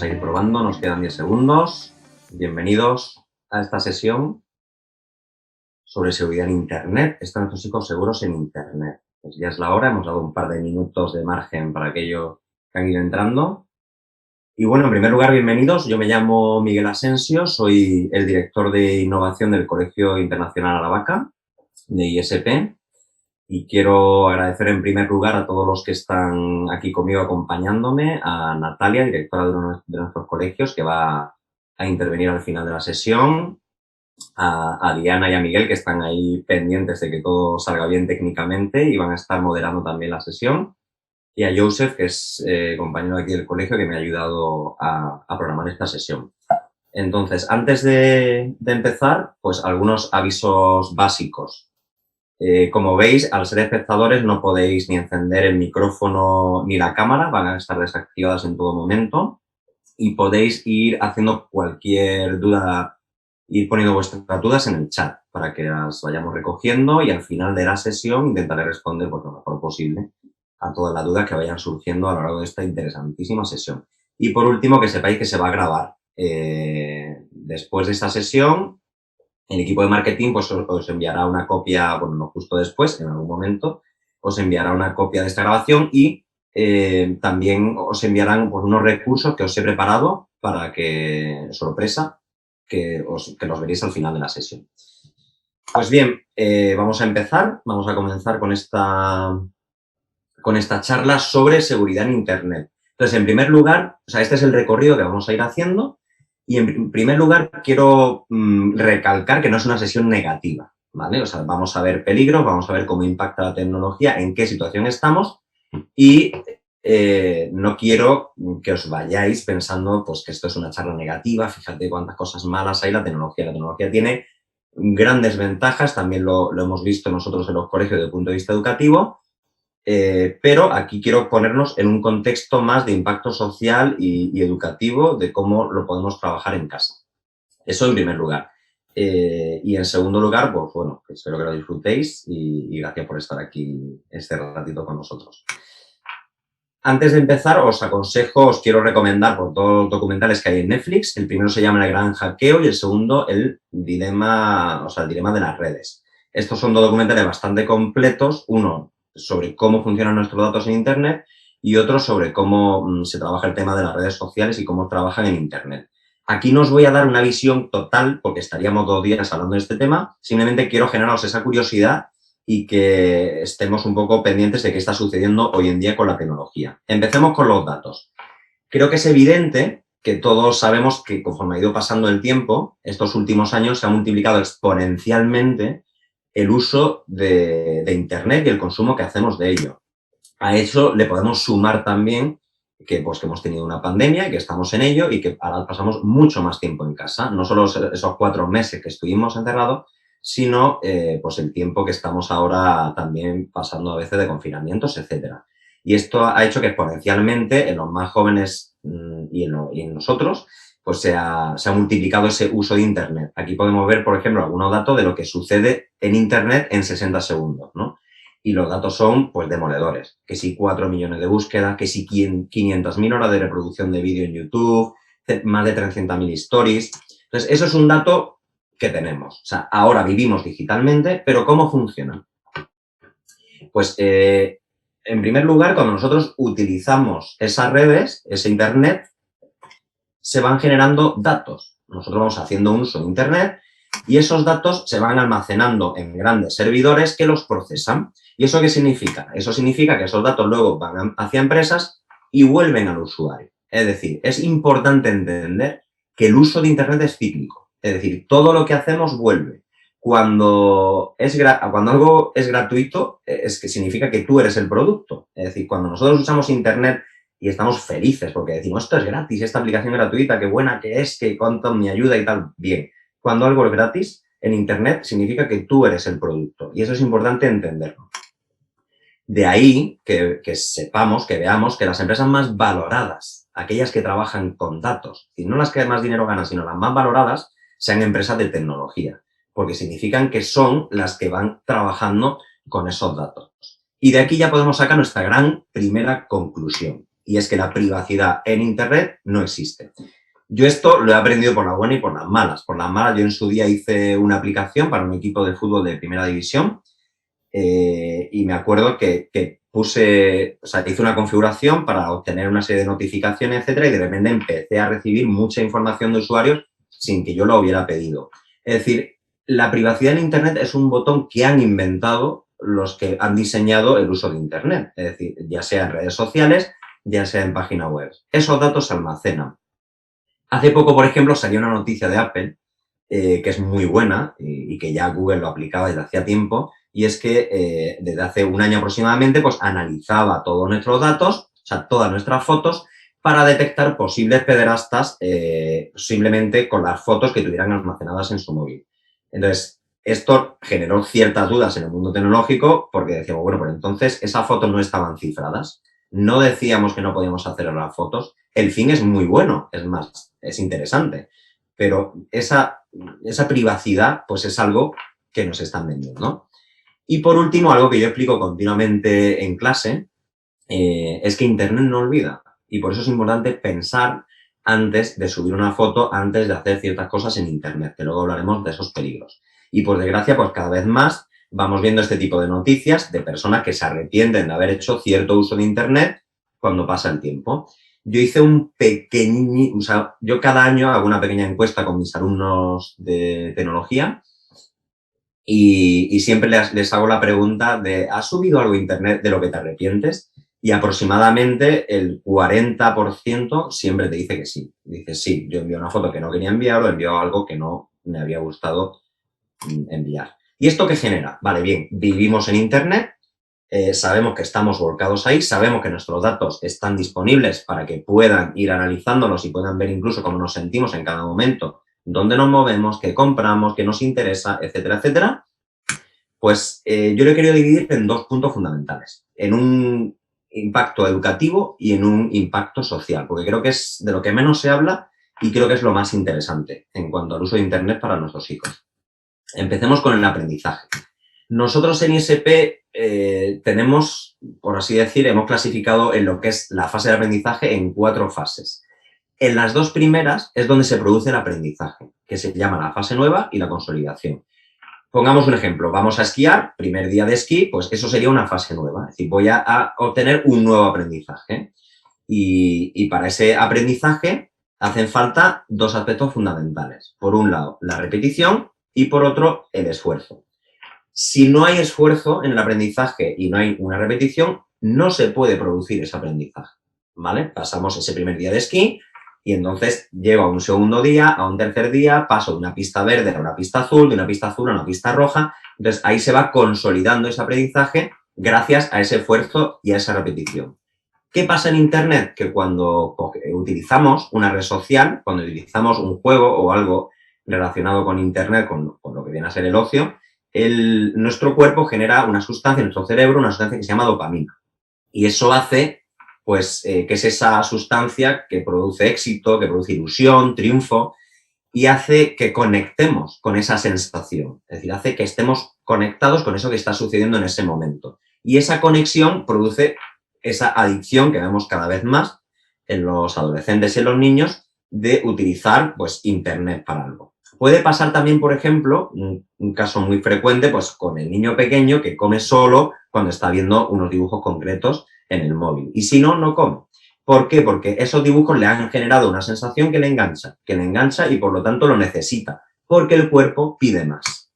a ir probando, nos quedan 10 segundos. Bienvenidos a esta sesión sobre seguridad en Internet. Están nuestros hijos seguros en Internet. Pues ya es la hora, hemos dado un par de minutos de margen para aquellos que han ido entrando. Y bueno, en primer lugar, bienvenidos. Yo me llamo Miguel Asensio, soy el director de innovación del Colegio Internacional Aravaca, de ISP. Y quiero agradecer en primer lugar a todos los que están aquí conmigo acompañándome, a Natalia, directora de nuestros colegios, que va a intervenir al final de la sesión, a Diana y a Miguel, que están ahí pendientes de que todo salga bien técnicamente y van a estar moderando también la sesión, y a Joseph, que es compañero aquí del colegio, que me ha ayudado a programar esta sesión. Entonces, antes de empezar, pues algunos avisos básicos. Como veis, al ser espectadores no podéis ni encender el micrófono ni la cámara, van a estar desactivadas en todo momento, y podéis ir haciendo cualquier duda, ir poniendo vuestras dudas en el chat para que las vayamos recogiendo, y al final de la sesión intentaré responder pues, lo mejor posible a todas las dudas que vayan surgiendo a lo largo de esta interesantísima sesión. Y por último, que sepáis que se va a grabar. Después de esta sesión, el equipo de marketing pues os enviará una copia, bueno, no justo después, en algún momento, os enviará una copia de esta grabación, y también os enviarán pues, unos recursos que os he preparado para que, sorpresa, que los veréis al final de la sesión. Pues bien, vamos a empezar, vamos a comenzar con esta charla sobre seguridad en Internet. Entonces, en primer lugar, o sea, este es el recorrido que vamos a ir haciendo. Y en primer lugar quiero recalcar que no es una sesión negativa, ¿vale? O sea, vamos a ver peligros, vamos a ver cómo impacta la tecnología, en qué situación estamos, y no quiero que os vayáis pensando pues, que esto es una charla negativa, fíjate cuántas cosas malas hay la tecnología. La tecnología tiene grandes ventajas, también lo hemos visto nosotros en los colegios desde el punto de vista educativo. Pero aquí quiero ponernos en un contexto más de impacto social y educativo de cómo lo podemos trabajar en casa. Eso en primer lugar. Y en segundo lugar, pues bueno, espero que lo disfrutéis y gracias por estar aquí este ratito con nosotros. Antes de empezar, os quiero recomendar por todos los documentales que hay en Netflix. El primero se llama El Gran Hackeo y el segundo el dilema de las redes. Estos son dos documentales bastante completos, uno sobre cómo funcionan nuestros datos en Internet y otro sobre cómo se trabaja el tema de las redes sociales y cómo trabajan en Internet. Aquí no os voy a dar una visión total porque estaríamos 2 días hablando de este tema, simplemente quiero generaros esa curiosidad y que estemos un poco pendientes de qué está sucediendo hoy en día con la tecnología. Empecemos con los datos. Creo que es evidente que todos sabemos que conforme ha ido pasando el tiempo, estos últimos años se ha multiplicado exponencialmente el uso de Internet y el consumo que hacemos de ello. A eso le podemos sumar también que hemos tenido una pandemia y que estamos en ello y que ahora pasamos mucho más tiempo en casa. No solo esos 4 meses que estuvimos encerrados, sino pues el tiempo que estamos ahora también pasando a veces de confinamientos, etcétera. Y esto ha hecho que exponencialmente en los más jóvenes y en nosotros pues se ha multiplicado ese uso de Internet. Aquí podemos ver, por ejemplo, algunos datos de lo que sucede en Internet en 60 segundos, ¿no? Y los datos son, pues, demoledores. Que si 4 millones de búsquedas, que si 500.000 horas de reproducción de vídeo en YouTube, más de 300.000 stories. Entonces, eso es un dato que tenemos. O sea, ahora vivimos digitalmente, pero ¿cómo funciona? Pues, en primer lugar, cuando nosotros utilizamos esas redes, ese Internet, se van generando datos. Nosotros vamos haciendo un uso de Internet y esos datos se van almacenando en grandes servidores que los procesan. ¿Y eso qué significa? Eso significa que esos datos luego van hacia empresas y vuelven al usuario. Es decir, es importante entender que el uso de Internet es cíclico. Es decir, todo lo que hacemos vuelve. Cuando algo es gratuito, es que significa que tú eres el producto. Es decir, cuando nosotros usamos Internet y estamos felices porque decimos, esto es gratis, esta aplicación gratuita, qué buena que es, que cuánto me ayuda y tal, bien. Cuando algo es gratis en Internet significa que tú eres el producto y eso es importante entenderlo. De ahí que sepamos, que veamos que las empresas más valoradas, aquellas que trabajan con datos, y no las que más dinero ganan, sino las más valoradas, sean empresas de tecnología, porque significan que son las que van trabajando con esos datos. Y de aquí ya podemos sacar nuestra gran primera conclusión. y es que la privacidad en Internet no existe. Yo esto lo he aprendido por las buenas y por las malas. Por las malas, yo en su día hice una aplicación para un equipo de fútbol de primera división y me acuerdo que puse, o sea, hice una configuración para obtener una serie de notificaciones, etcétera, y de repente empecé a recibir mucha información de usuarios sin que yo lo hubiera pedido. Es decir, la privacidad en Internet es un botón que han inventado los que han diseñado el uso de Internet. Es decir, ya sea en redes sociales, ya sea en páginas web. Esos datos se almacenan. Hace poco, por ejemplo, salió una noticia de Apple que es muy buena y que ya Google lo aplicaba desde hacía tiempo, y es que desde hace un año aproximadamente pues analizaba todos nuestros datos, o sea, todas nuestras fotos, para detectar posibles pederastas simplemente con las fotos que tuvieran almacenadas en su móvil. Entonces, esto generó ciertas dudas en el mundo tecnológico porque decíamos, bueno, pues entonces esas fotos no estaban cifradas. No decíamos que no podíamos hacer las fotos. El fin es muy bueno, es más, es interesante. Pero esa privacidad, pues es algo que nos están vendiendo, ¿no? Y por último, algo que yo explico continuamente en clase, es que Internet no olvida. Y por eso es importante pensar antes de subir una foto, antes de hacer ciertas cosas en Internet, que luego hablaremos de esos peligros. Y por desgracia, pues cada vez más vamos viendo este tipo de noticias de personas que se arrepienten de haber hecho cierto uso de Internet cuando pasa el tiempo. Yo hice un pequeño, o sea, yo cada año hago una pequeña encuesta con mis alumnos de tecnología y siempre les hago la pregunta de, ¿has subido algo a Internet de lo que te arrepientes? Y aproximadamente el 40% siempre te dice que sí. Dice, sí, yo envío una foto que no quería enviar o envío algo que no me había gustado enviar. ¿Y esto qué genera? Vale, bien, vivimos en Internet, sabemos que estamos volcados ahí, sabemos que nuestros datos están disponibles para que puedan ir analizándolos y puedan ver incluso cómo nos sentimos en cada momento, dónde nos movemos, qué compramos, qué nos interesa, etcétera, etcétera. Pues yo lo he querido dividir en dos puntos fundamentales, en un impacto educativo y en un impacto social, porque creo que es de lo que menos se habla y creo que es lo más interesante en cuanto al uso de Internet para nuestros hijos. Empecemos con el aprendizaje. Nosotros en ISP tenemos, por así decir, hemos clasificado en lo que es la fase de aprendizaje en 4 fases. En las 2 primeras es donde se produce el aprendizaje, que se llama la fase nueva y la consolidación. Pongamos un ejemplo, vamos a esquiar, primer día de esquí, pues eso sería una fase nueva, es decir, voy a obtener un nuevo aprendizaje. Y para ese aprendizaje hacen falta 2 aspectos fundamentales. Por un lado, la repetición y por otro, el esfuerzo. Si no hay esfuerzo en el aprendizaje y no hay una repetición, no se puede producir ese aprendizaje, ¿vale? Pasamos ese primer día de esquí y entonces llego a un segundo día, a un tercer día, paso de una pista verde a una pista azul, de una pista azul a una pista roja. Entonces ahí se va consolidando ese aprendizaje gracias a ese esfuerzo y a esa repetición. ¿Qué pasa en Internet? Que cuando utilizamos una red social, cuando utilizamos un juego o algo relacionado con Internet, con lo que viene a ser el ocio, nuestro cuerpo genera una sustancia en nuestro cerebro, una sustancia que se llama dopamina. Y eso hace, pues, que es esa sustancia que produce éxito, que produce ilusión, triunfo, y hace que conectemos con esa sensación. Es decir, hace que estemos conectados con eso que está sucediendo en ese momento. Y esa conexión produce esa adicción que vemos cada vez más en los adolescentes y en los niños de utilizar, pues, Internet para algo. Puede pasar también, por ejemplo, un caso muy frecuente, pues con el niño pequeño que come solo cuando está viendo unos dibujos concretos en el móvil. Y si no, no come. ¿Por qué? Porque esos dibujos le han generado una sensación que le engancha y por lo tanto lo necesita, porque el cuerpo pide más.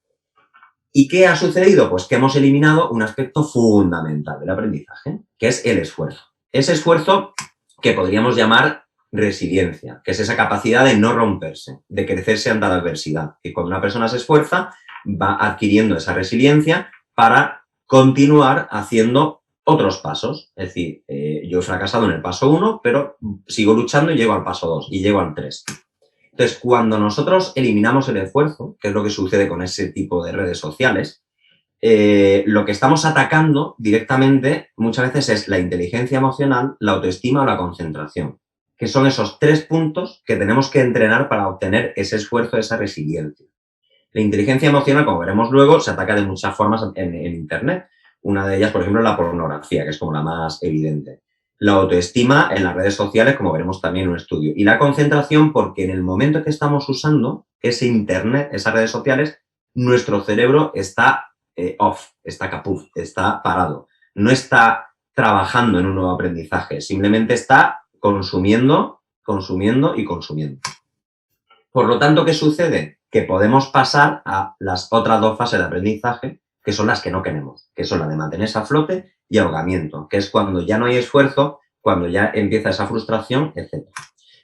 ¿Y qué ha sucedido? Pues que hemos eliminado un aspecto fundamental del aprendizaje, que es el esfuerzo. Ese esfuerzo que podríamos llamar resiliencia, que es esa capacidad de no romperse, de crecerse ante la adversidad. Y cuando una persona se esfuerza, va adquiriendo esa resiliencia para continuar haciendo otros pasos. Es decir, yo he fracasado en el paso 1, pero sigo luchando y llego al paso 2 y llego al 3. Entonces, cuando nosotros eliminamos el esfuerzo, que es lo que sucede con ese tipo de redes sociales, lo que estamos atacando directamente muchas veces es la inteligencia emocional, la autoestima o la concentración, que son esos 3 puntos que tenemos que entrenar para obtener ese esfuerzo, esa resiliencia. La inteligencia emocional, como veremos luego, se ataca de muchas formas en Internet. Una de ellas, por ejemplo, es la pornografía, que es como la más evidente. La autoestima en las redes sociales, como veremos también en un estudio. Y la concentración, porque en el momento que estamos usando ese Internet, esas redes sociales, nuestro cerebro está off, está capuz, está parado. No está trabajando en un nuevo aprendizaje, simplemente está consumiendo, consumiendo y consumiendo. Por lo tanto, ¿qué sucede? Que podemos pasar a las otras dos fases de aprendizaje, que son las que no queremos, que son las de mantenerse a flote y ahogamiento, que es cuando ya no hay esfuerzo, cuando ya empieza esa frustración, etc.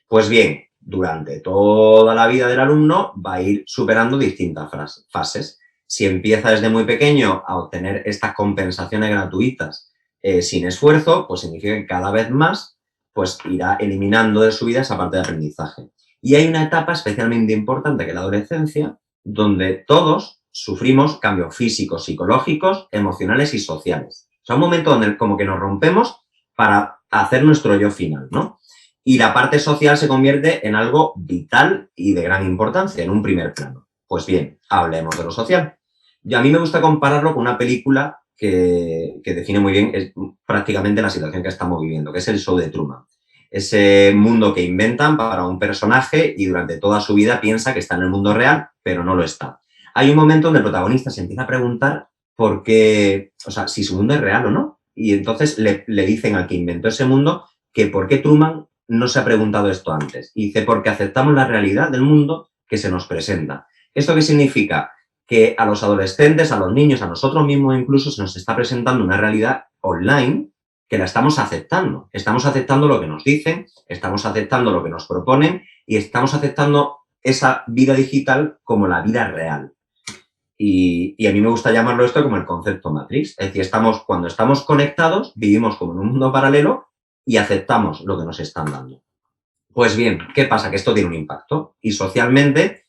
Pues bien, durante toda la vida del alumno va a ir superando distintas fases. Si empieza desde muy pequeño a obtener estas compensaciones gratuitas sin esfuerzo, pues significa que cada vez más pues irá eliminando de su vida esa parte de aprendizaje. Y hay una etapa especialmente importante que es la adolescencia, donde todos sufrimos cambios físicos, psicológicos, emocionales y sociales. O sea, un momento donde como que nos rompemos para hacer nuestro yo final, ¿no? Y la parte social se convierte en algo vital y de gran importancia, en un primer plano. Pues bien, hablemos de lo social. Y a mí me gusta compararlo con una película que define muy bien prácticamente la situación que estamos viviendo, que es el show de Truman. Ese mundo que inventan para un personaje y durante toda su vida piensa que está en el mundo real, pero no lo está. Hay un momento donde el protagonista se empieza a preguntar por qué, o sea, si su mundo es real o no. Y entonces le dicen al que inventó ese mundo que por qué Truman no se ha preguntado esto antes. Y dice, porque aceptamos la realidad del mundo que se nos presenta. ¿Esto qué significa? Que a los adolescentes, a los niños, a nosotros mismos incluso, se nos está presentando una realidad online que la estamos aceptando. Estamos aceptando lo que nos dicen, estamos aceptando lo que nos proponen y estamos aceptando esa vida digital como la vida real. Y a mí me gusta llamarlo esto como el concepto Matrix. Es decir, cuando estamos conectados, vivimos como en un mundo paralelo y aceptamos lo que nos están dando. Pues bien, ¿qué pasa? Que esto tiene un impacto. Y socialmente,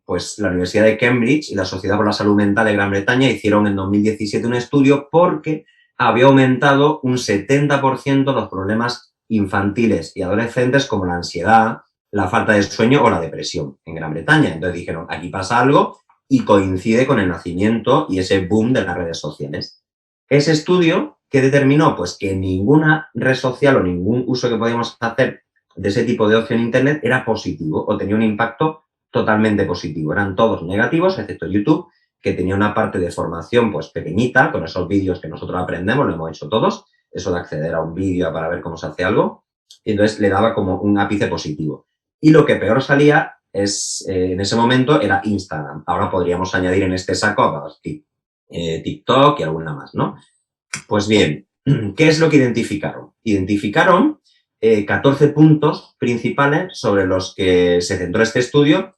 pues la Universidad de Cambridge y la Sociedad por la Salud Mental de Gran Bretaña hicieron en 2017 un estudio porque había aumentado un 70% los problemas infantiles y adolescentes como la ansiedad, la falta de sueño o la depresión en Gran Bretaña. Entonces dijeron, aquí pasa algo y coincide con el nacimiento y ese boom de las redes sociales. Ese estudio, ¿qué determinó? Pues que ninguna red social o ningún uso que podíamos hacer de ese tipo de ocio en Internet era positivo o tenía un impacto totalmente positivo. Eran todos negativos, excepto YouTube, que tenía una parte de formación pues pequeñita, con esos vídeos que nosotros aprendemos, lo hemos hecho todos, eso de acceder a un vídeo para ver cómo se hace algo, y entonces le daba como un ápice positivo. Y lo que peor salía en ese momento era Instagram. Ahora podríamos añadir en este saco a TikTok y alguna más, ¿no? Pues bien, ¿qué es lo que identificaron? Identificaron 14 puntos principales sobre los que se centró este estudio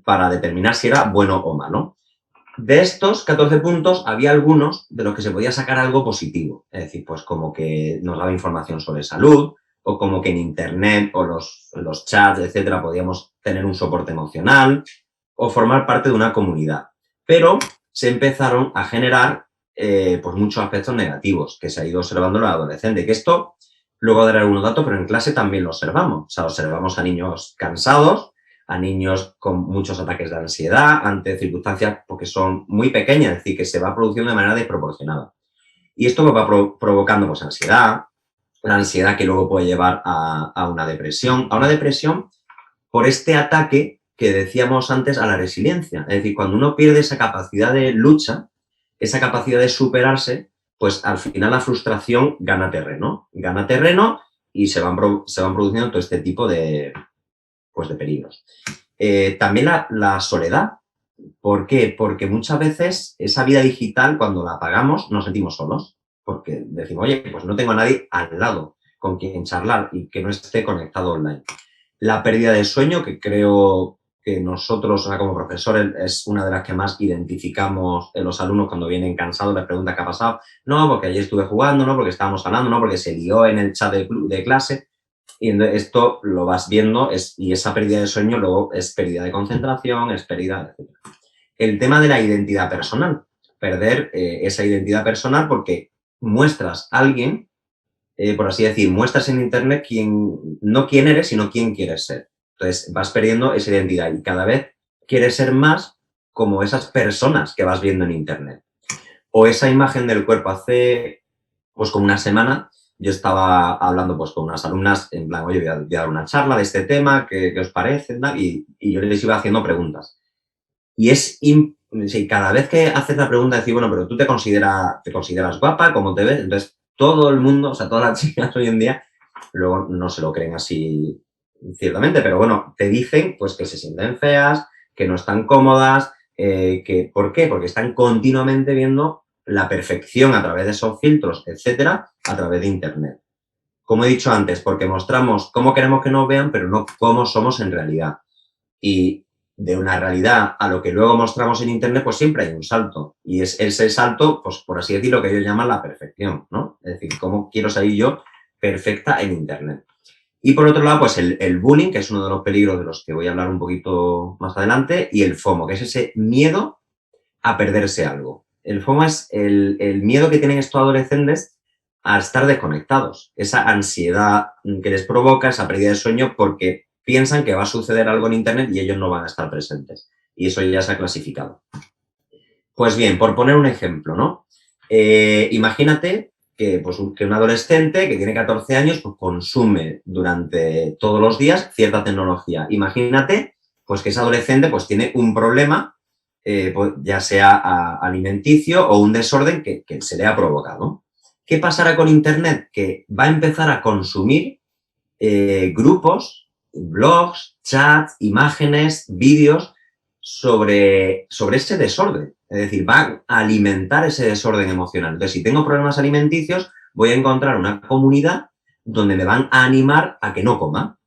para determinar si era bueno o malo. De estos 14 puntos, había algunos de los que se podía sacar algo positivo. Es decir, pues como que nos daba información sobre salud, o como que en Internet o los chats, etcétera, podíamos tener un soporte emocional o formar parte de una comunidad. Pero se empezaron a generar pues muchos aspectos negativos que se ha ido observando en los adolescentes. Que esto, luego daré algunos datos, pero en clase también lo observamos. O sea, observamos a niños cansados, a niños con muchos ataques de ansiedad ante circunstancias porque son muy pequeñas, es decir, que se va produciendo de manera desproporcionada. Y esto va provocando pues ansiedad, la ansiedad que luego puede llevar a una depresión por este ataque que decíamos antes a la resiliencia. Es decir, cuando uno pierde esa capacidad de lucha, esa capacidad de superarse, pues al final la frustración gana terreno y se van produciendo todo este tipo de peligros. También la soledad. ¿Por qué? Porque muchas veces esa vida digital, cuando la apagamos, nos sentimos solos. Porque decimos, oye, pues no tengo a nadie al lado con quien charlar y que no esté conectado online. La pérdida de sueño, que creo que nosotros, como profesores, es una de las que más identificamos en los alumnos cuando vienen cansados, les preguntan qué ha pasado. No, porque ayer estuve jugando, no, porque estábamos hablando, no, porque se lió en el chat de clase. Y esto lo vas viendo y esa pérdida de sueño luego es pérdida de concentración, es pérdida, etc. El tema de la identidad personal. Perder esa identidad personal porque muestras a alguien, por así decir, muestras en Internet no quién eres, sino quién quieres ser. Entonces vas perdiendo esa identidad y cada vez quieres ser más como esas personas que vas viendo en Internet. O esa imagen del cuerpo hace, pues como una semana, yo estaba hablando pues con unas alumnas en plan, oye, voy a dar una charla de este tema, ¿qué os parece? Y yo les iba haciendo preguntas. Y sí, cada vez que haces la pregunta, decir, bueno, pero tú te consideras guapa, ¿cómo te ves? Entonces, todo el mundo, o sea, todas las chicas hoy en día, luego no se lo creen así ciertamente, pero bueno, te dicen pues que se sienten feas, que no están cómodas, ¿por qué? Porque están continuamente viendo la perfección a través de esos filtros, etcétera, a través de Internet. Como he dicho antes, porque mostramos cómo queremos que nos vean, pero no cómo somos en realidad. Y de una realidad a lo que luego mostramos en Internet, pues siempre hay un salto. Y es ese salto, pues por así decirlo, que ellos llaman la perfección, ¿no? Es decir, cómo quiero salir yo perfecta en Internet. Y por otro lado, pues el bullying, que es uno de los peligros de los que voy a hablar un poquito más adelante, y el FOMO, que es ese miedo a perderse algo. El FOMO es el miedo que tienen estos adolescentes a estar desconectados, esa ansiedad que les provoca, esa pérdida de sueño, porque piensan que va a suceder algo en Internet y ellos no van a estar presentes. Y eso ya se ha clasificado. Pues bien, por poner un ejemplo, ¿no? Imagínate que un adolescente que tiene 14 años pues, consume durante todos los días cierta tecnología. Imagínate pues, que ese adolescente pues, tiene un problema, pues, ya sea alimenticio o un desorden que se le ha provocado. ¿Qué pasará con Internet? Que va a empezar a consumir grupos, blogs, chats, imágenes, vídeos sobre ese desorden. Es decir, va a alimentar ese desorden emocional. Entonces, si tengo problemas alimenticios, voy a encontrar una comunidad donde me van a animar a que no coma.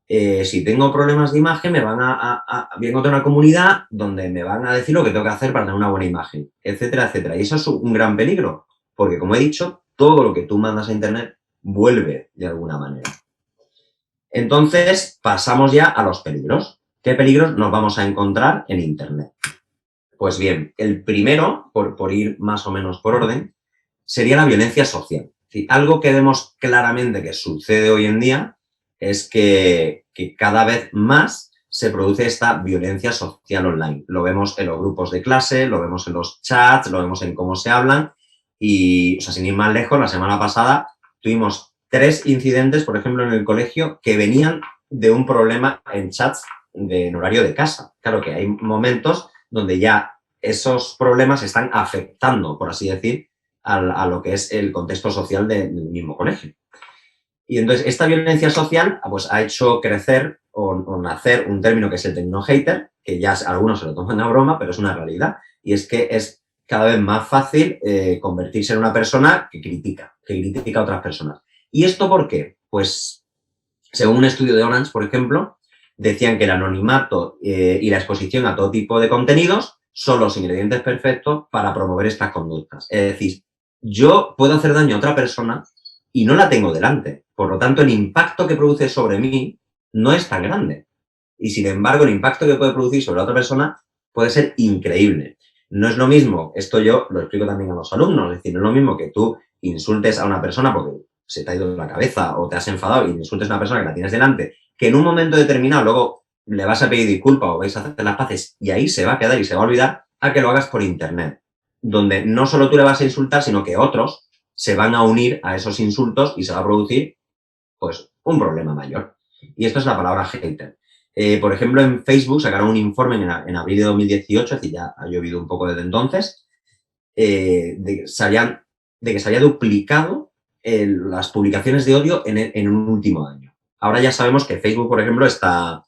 Si tengo problemas de imagen, voy a encontrar una comunidad donde me van a decir lo que tengo que hacer para tener una buena imagen, etcétera, etcétera. Y eso es un gran peligro, porque como he dicho, todo lo que tú mandas a Internet vuelve de alguna manera. Entonces, pasamos ya a los peligros. ¿Qué peligros nos vamos a encontrar en Internet? Pues bien, el primero, por ir más o menos por orden, sería la violencia social. Sí, algo que vemos claramente que sucede hoy en día es que cada vez más se produce esta violencia social online. Lo vemos en los grupos de clase, lo vemos en los chats, lo vemos en cómo se hablan y, o sea, sin ir más lejos, la semana pasada tuvimos 3 incidentes, por ejemplo, en el colegio que venían de un problema en chats en horario de casa. Claro que hay momentos donde ya esos problemas están afectando, por así decir, a lo que es el contexto social del mismo colegio. Y entonces esta violencia social pues, ha hecho crecer o nacer un término que es el término hater, que ya algunos se lo toman a broma, pero es una realidad. Y es que es cada vez más fácil convertirse en una persona que critica a otras personas. ¿Y esto por qué? Pues según un estudio de Orange, por ejemplo, decían que el anonimato y la exposición a todo tipo de contenidos son los ingredientes perfectos para promover estas conductas. Es decir, yo puedo hacer daño a otra persona y no la tengo delante. Por lo tanto, el impacto que produce sobre mí no es tan grande. Y sin embargo, el impacto que puede producir sobre otra persona puede ser increíble. No es lo mismo, esto yo lo explico también a los alumnos, es decir, no es lo mismo que tú insultes a una persona porque se te ha ido la cabeza o te has enfadado y insultes a una persona que la tienes delante, que en un momento determinado luego le vas a pedir disculpas o vais a hacer las paces y ahí se va a quedar y se va a olvidar, a que lo hagas por internet, donde no solo tú le vas a insultar, sino que otros se van a unir a esos insultos y se va a producir, pues, un problema mayor. Y esto es la palabra hater. Por ejemplo, en Facebook sacaron un informe en abril de 2018, es decir, ya ha llovido un poco desde entonces, de que se había duplicado las publicaciones de odio en un último año. Ahora ya sabemos que Facebook, por ejemplo, está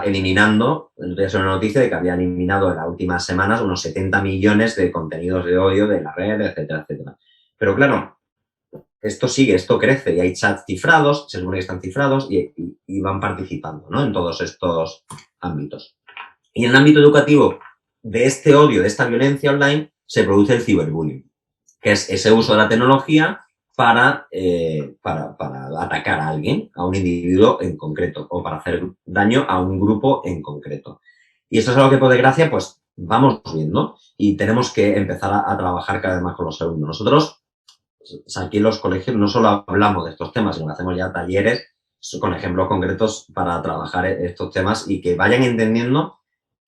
eliminando, es una noticia de que había eliminado en las últimas semanas unos 70 millones de contenidos de odio de la red, etcétera, etcétera. Pero claro, esto sigue, esto crece y hay chats cifrados, se supone que están cifrados y van participando, ¿no? En todos estos ámbitos. Y en el ámbito educativo, de este odio, de esta violencia online, se produce el ciberbullying, que es ese uso de la tecnología para atacar a alguien, a un individuo en concreto, o para hacer daño a un grupo en concreto. Y esto es algo que, por desgracia, pues vamos viendo y tenemos que empezar a trabajar cada vez más con los alumnos. Nosotros, aquí en los colegios, no solo hablamos de estos temas, sino que hacemos ya talleres con ejemplos concretos para trabajar estos temas y que vayan entendiendo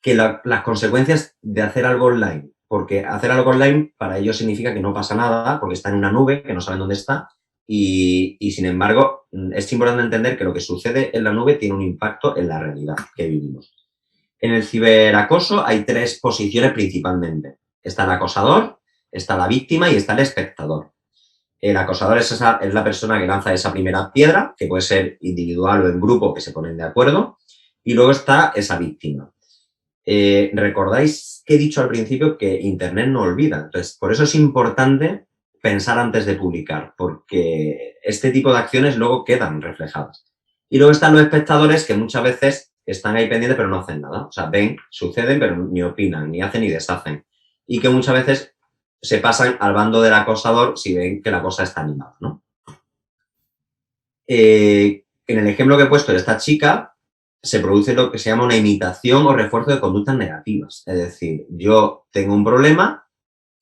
que las consecuencias de hacer algo online, porque hacer algo online para ellos significa que no pasa nada, porque está en una nube, que no saben dónde está, Y sin embargo, es importante entender que lo que sucede en la nube tiene un impacto en la realidad que vivimos. En el ciberacoso hay tres posiciones principalmente. Está el acosador, está la víctima y está el espectador. El acosador es la persona que lanza esa primera piedra, que puede ser individual o en grupo, que se ponen de acuerdo. Y luego está esa víctima. Recordáis que he dicho al principio que Internet no olvida. Entonces, por eso es importante pensar antes de publicar, porque este tipo de acciones luego quedan reflejadas. Y luego están los espectadores que muchas veces están ahí pendientes pero no hacen nada. O sea, ven, suceden, pero ni opinan, ni hacen ni deshacen. Y que muchas veces se pasan al bando del acosador si ven que la cosa está animada, ¿no? En el ejemplo que he puesto de esta chica, se produce lo que se llama una imitación o refuerzo de conductas negativas. Es decir, yo tengo un problema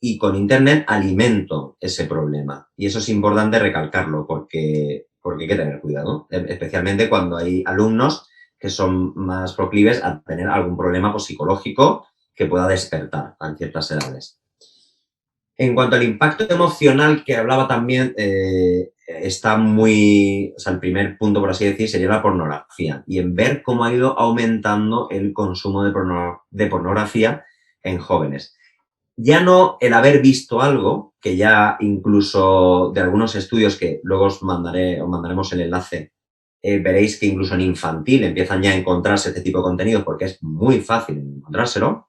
y con Internet alimento ese problema. Y eso es importante recalcarlo porque hay que tener cuidado, especialmente cuando hay alumnos que son más proclives a tener algún problema psicológico que pueda despertar en ciertas edades. En cuanto al impacto emocional que hablaba también, está muy, o sea, el primer punto, por así decir, sería la pornografía y en ver cómo ha ido aumentando el consumo de pornografía en jóvenes. Ya no el haber visto algo, que ya incluso de algunos estudios que luego os mandaremos el enlace, veréis que incluso en infantil empiezan ya a encontrarse este tipo de contenido porque es muy fácil encontrárselo.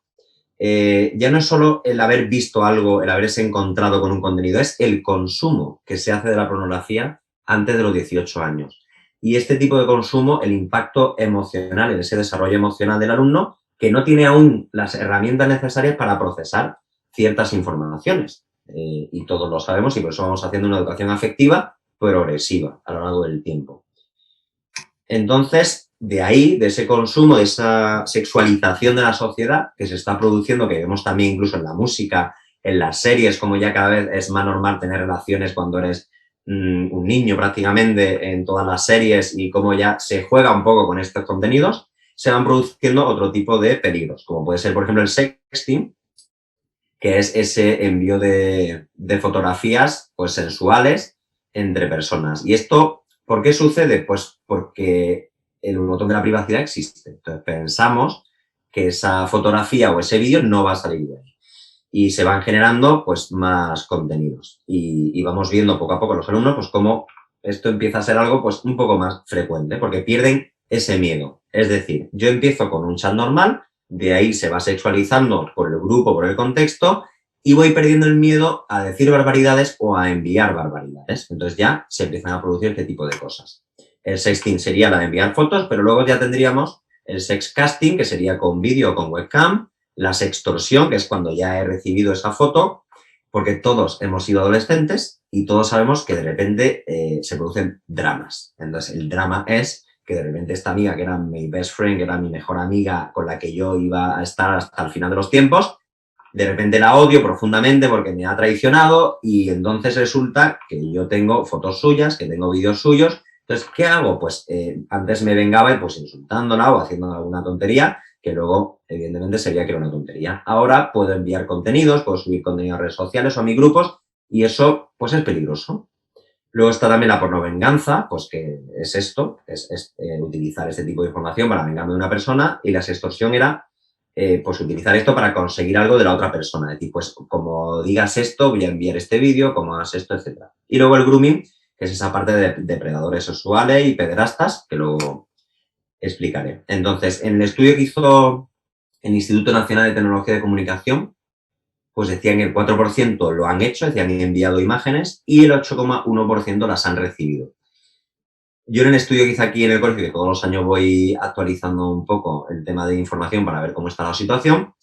Ya no es solo el haber visto algo, el haberse encontrado con un contenido, es el consumo que se hace de la pornografía antes de los 18 años. Y este tipo de consumo, el impacto emocional en ese desarrollo emocional del alumno, que no tiene aún las herramientas necesarias para procesar ciertas informaciones. Y todos lo sabemos y por eso vamos haciendo una educación afectiva progresiva a lo largo del tiempo. Entonces, de ahí, de ese consumo, de esa sexualización de la sociedad que se está produciendo, que vemos también incluso en la música, en las series, como ya cada vez es más normal tener relaciones cuando eres un niño prácticamente en todas las series y cómo ya se juega un poco con estos contenidos, se van produciendo otro tipo de peligros, como puede ser, por ejemplo, el sexting, que es ese envío de fotografías pues, sensuales entre personas. Y esto, ¿por qué sucede? Pues porque el botón de la privacidad existe. Entonces pensamos que esa fotografía o ese vídeo no va a salir de ahí. Y se van generando pues más contenidos. Y vamos viendo poco a poco los alumnos pues cómo esto empieza a ser algo pues un poco más frecuente, porque pierden ese miedo. Es decir, yo empiezo con un chat normal, de ahí se va sexualizando por el grupo, por el contexto, y voy perdiendo el miedo a decir barbaridades o a enviar barbaridades. Entonces ya se empiezan a producir este tipo de cosas. El sexting sería la de enviar fotos, pero luego ya tendríamos el sexcasting, que sería con vídeo o con webcam, la sextorsión, que es cuando ya he recibido esa foto, porque todos hemos sido adolescentes y todos sabemos que de repente se producen dramas. Entonces el drama es que de repente esta amiga, que era mi best friend, que era mi mejor amiga con la que yo iba a estar hasta el final de los tiempos, de repente la odio profundamente porque me ha traicionado y entonces resulta que yo tengo fotos suyas, que tengo vídeos suyos. Entonces, ¿qué hago? Pues antes me vengaba pues insultándola o haciendo alguna tontería que luego, evidentemente, sería que era una tontería. Ahora puedo enviar contenidos, puedo subir contenido a redes sociales o a mis grupos y eso, pues, es peligroso. Luego está también la pornovenganza, pues que es esto, es utilizar este tipo de información para vengarme de una persona y la sextorsión era pues utilizar esto para conseguir algo de la otra persona. Es decir, pues como digas esto, voy a enviar este vídeo, como hagas esto, etc. Y luego el grooming, que es esa parte de depredadores sexuales y pederastas, que luego explicaré. Entonces, en el estudio que hizo el Instituto Nacional de Tecnología de Comunicación, pues decían que el 4% lo han hecho, decían han enviado imágenes y el 8,1% las han recibido. Yo en el estudio que hice aquí en el colegio, que todos los años voy actualizando un poco el tema de información para ver cómo está la situación,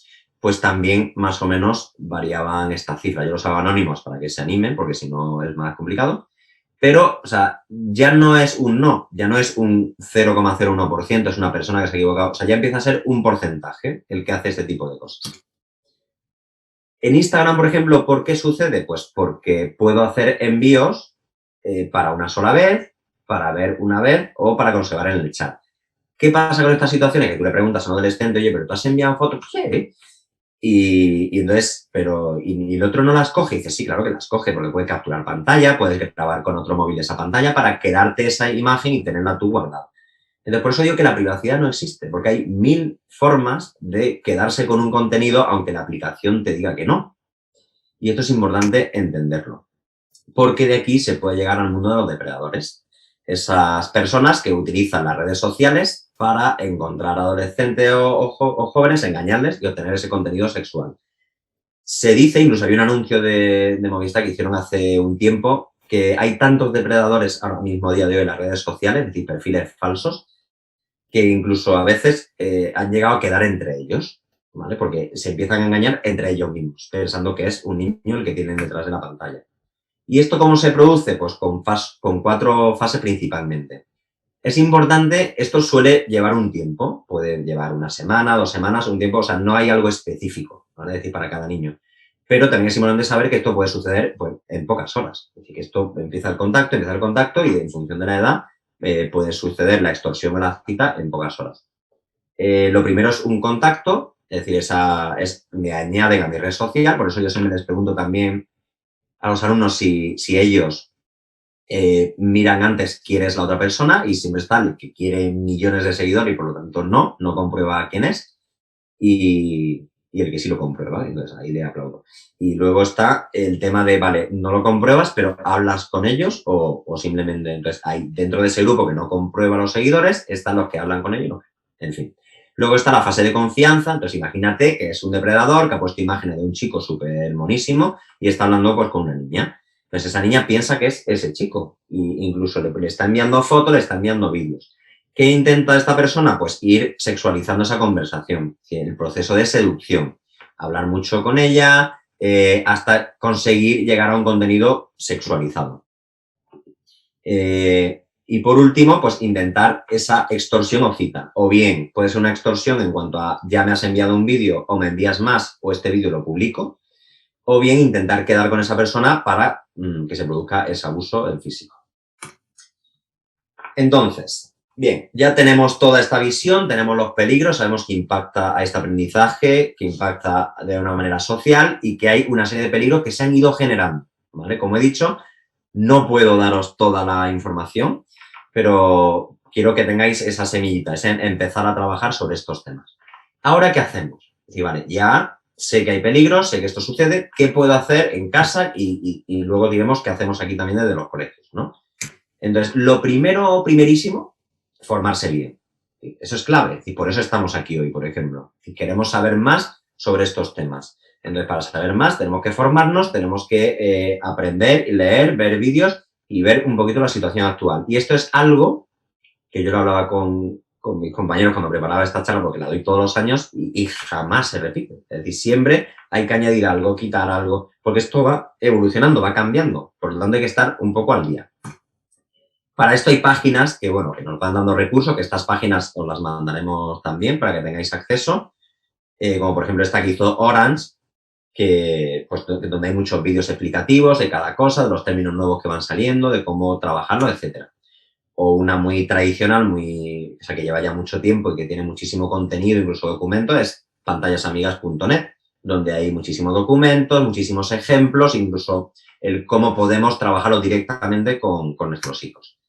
pues también más o menos variaban esta cifra. Yo los hago anónimos para que se animen, porque si no es más complicado. Pero, o sea, ya no es un no, ya no es un 0,01%, es una persona que se ha equivocado. O sea, ya empieza a ser un porcentaje el que hace este tipo de cosas. En Instagram, por ejemplo, ¿por qué sucede? Pues porque puedo hacer envíos para una sola vez, para ver una vez o para conservar en el chat. ¿Qué pasa con estas situaciones? Que tú le preguntas a un adolescente, oye, pero ¿tú has enviado fotos? Sí. Y entonces, y el otro no las coge, y dice, sí, claro que las coge, porque puede capturar pantalla, puedes grabar con otro móvil esa pantalla para quedarte esa imagen y tenerla tú guardada. Entonces, por eso digo que la privacidad no existe, porque hay 1000 formas de quedarse con un contenido aunque la aplicación te diga que no. Y esto es importante entenderlo, porque de aquí se puede llegar al mundo de los depredadores. Esas personas que utilizan las redes sociales para encontrar adolescentes o jóvenes, engañarles y obtener ese contenido sexual. Se dice, incluso había un anuncio de Movistar que hicieron hace un tiempo, que hay tantos depredadores ahora mismo a día de hoy en las redes sociales, es decir, perfiles falsos, que incluso a veces han llegado a quedar entre ellos, ¿vale? Porque se empiezan a engañar entre ellos mismos, pensando que es un niño el que tienen detrás de la pantalla. ¿Y esto cómo se produce? Pues con 4 fases principalmente. Es importante, esto suele llevar un tiempo, puede llevar una semana, 2 semanas, un tiempo, o sea, no hay algo específico, ¿vale? Es decir, para cada niño. Pero también es importante saber que esto puede suceder pues, en pocas horas. Es decir, que esto empieza el contacto y en función de la edad puede suceder la extorsión o la cita en pocas horas. Lo primero es un contacto, es decir, me añaden a mi red social, por eso yo siempre les pregunto también a los alumnos si ellos miran antes quién es la otra persona y siempre está el que quiere millones de seguidores y por lo tanto no comprueba quién es y el que sí lo comprueba, entonces ahí le aplaudo. Y luego está el tema de, vale, no lo compruebas, pero hablas con ellos o simplemente, entonces hay dentro de ese grupo que no comprueba los seguidores, están los que hablan con ellos, en fin. Luego está la fase de confianza, entonces imagínate que es un depredador que ha puesto imágenes de un chico súper monísimo y está hablando pues con una niña. Entonces esa niña piensa que es ese chico e incluso le está enviando fotos, le está enviando vídeos. ¿Qué intenta esta persona? Pues ir sexualizando esa conversación, el proceso de seducción, hablar mucho con ella hasta conseguir llegar a un contenido sexualizado. Y por último, pues intentar esa extorsión o cita. O bien puede ser una extorsión en cuanto a ya me has enviado un vídeo o me envías más o este vídeo lo publico. O bien intentar quedar con esa persona para que se produzca ese abuso físico. Entonces, bien, ya tenemos toda esta visión, tenemos los peligros, sabemos que impacta a este aprendizaje, que impacta de una manera social y que hay una serie de peligros que se han ido generando, ¿vale? Como he dicho, no puedo daros toda la información, pero quiero que tengáis esa semillita, es empezar a trabajar sobre estos temas. Ahora, ¿qué hacemos? Es decir, vale, ya sé que hay peligros, sé que esto sucede, ¿qué puedo hacer en casa? Y luego diremos qué hacemos aquí también desde los colegios, ¿no? Entonces, lo primerísimo, formarse bien. Eso es clave y por eso estamos aquí hoy, por ejemplo. Si queremos saber más sobre estos temas. Entonces, para saber más, tenemos que formarnos, tenemos que aprender, leer, ver vídeos y ver un poquito la situación actual. Y esto es algo que yo lo hablaba con mis compañeros cuando preparaba esta charla, porque la doy todos los años y jamás se repite. Es decir, siempre hay que añadir algo, quitar algo, porque esto va evolucionando, va cambiando. Por lo tanto, hay que estar un poco al día. Para esto hay páginas que, bueno, que nos van dando recursos, que estas páginas os las mandaremos también para que tengáis acceso, como por ejemplo esta que hizo Orange, que, pues, donde hay muchos vídeos explicativos de cada cosa, de los términos nuevos que van saliendo, de cómo trabajarlo, etcétera. O una muy tradicional, o sea, que lleva ya mucho tiempo y que tiene muchísimo contenido, incluso documentos, es pantallasamigas.net, donde hay muchísimos documentos, muchísimos ejemplos, incluso el cómo podemos trabajarlo directamente con nuestros hijos.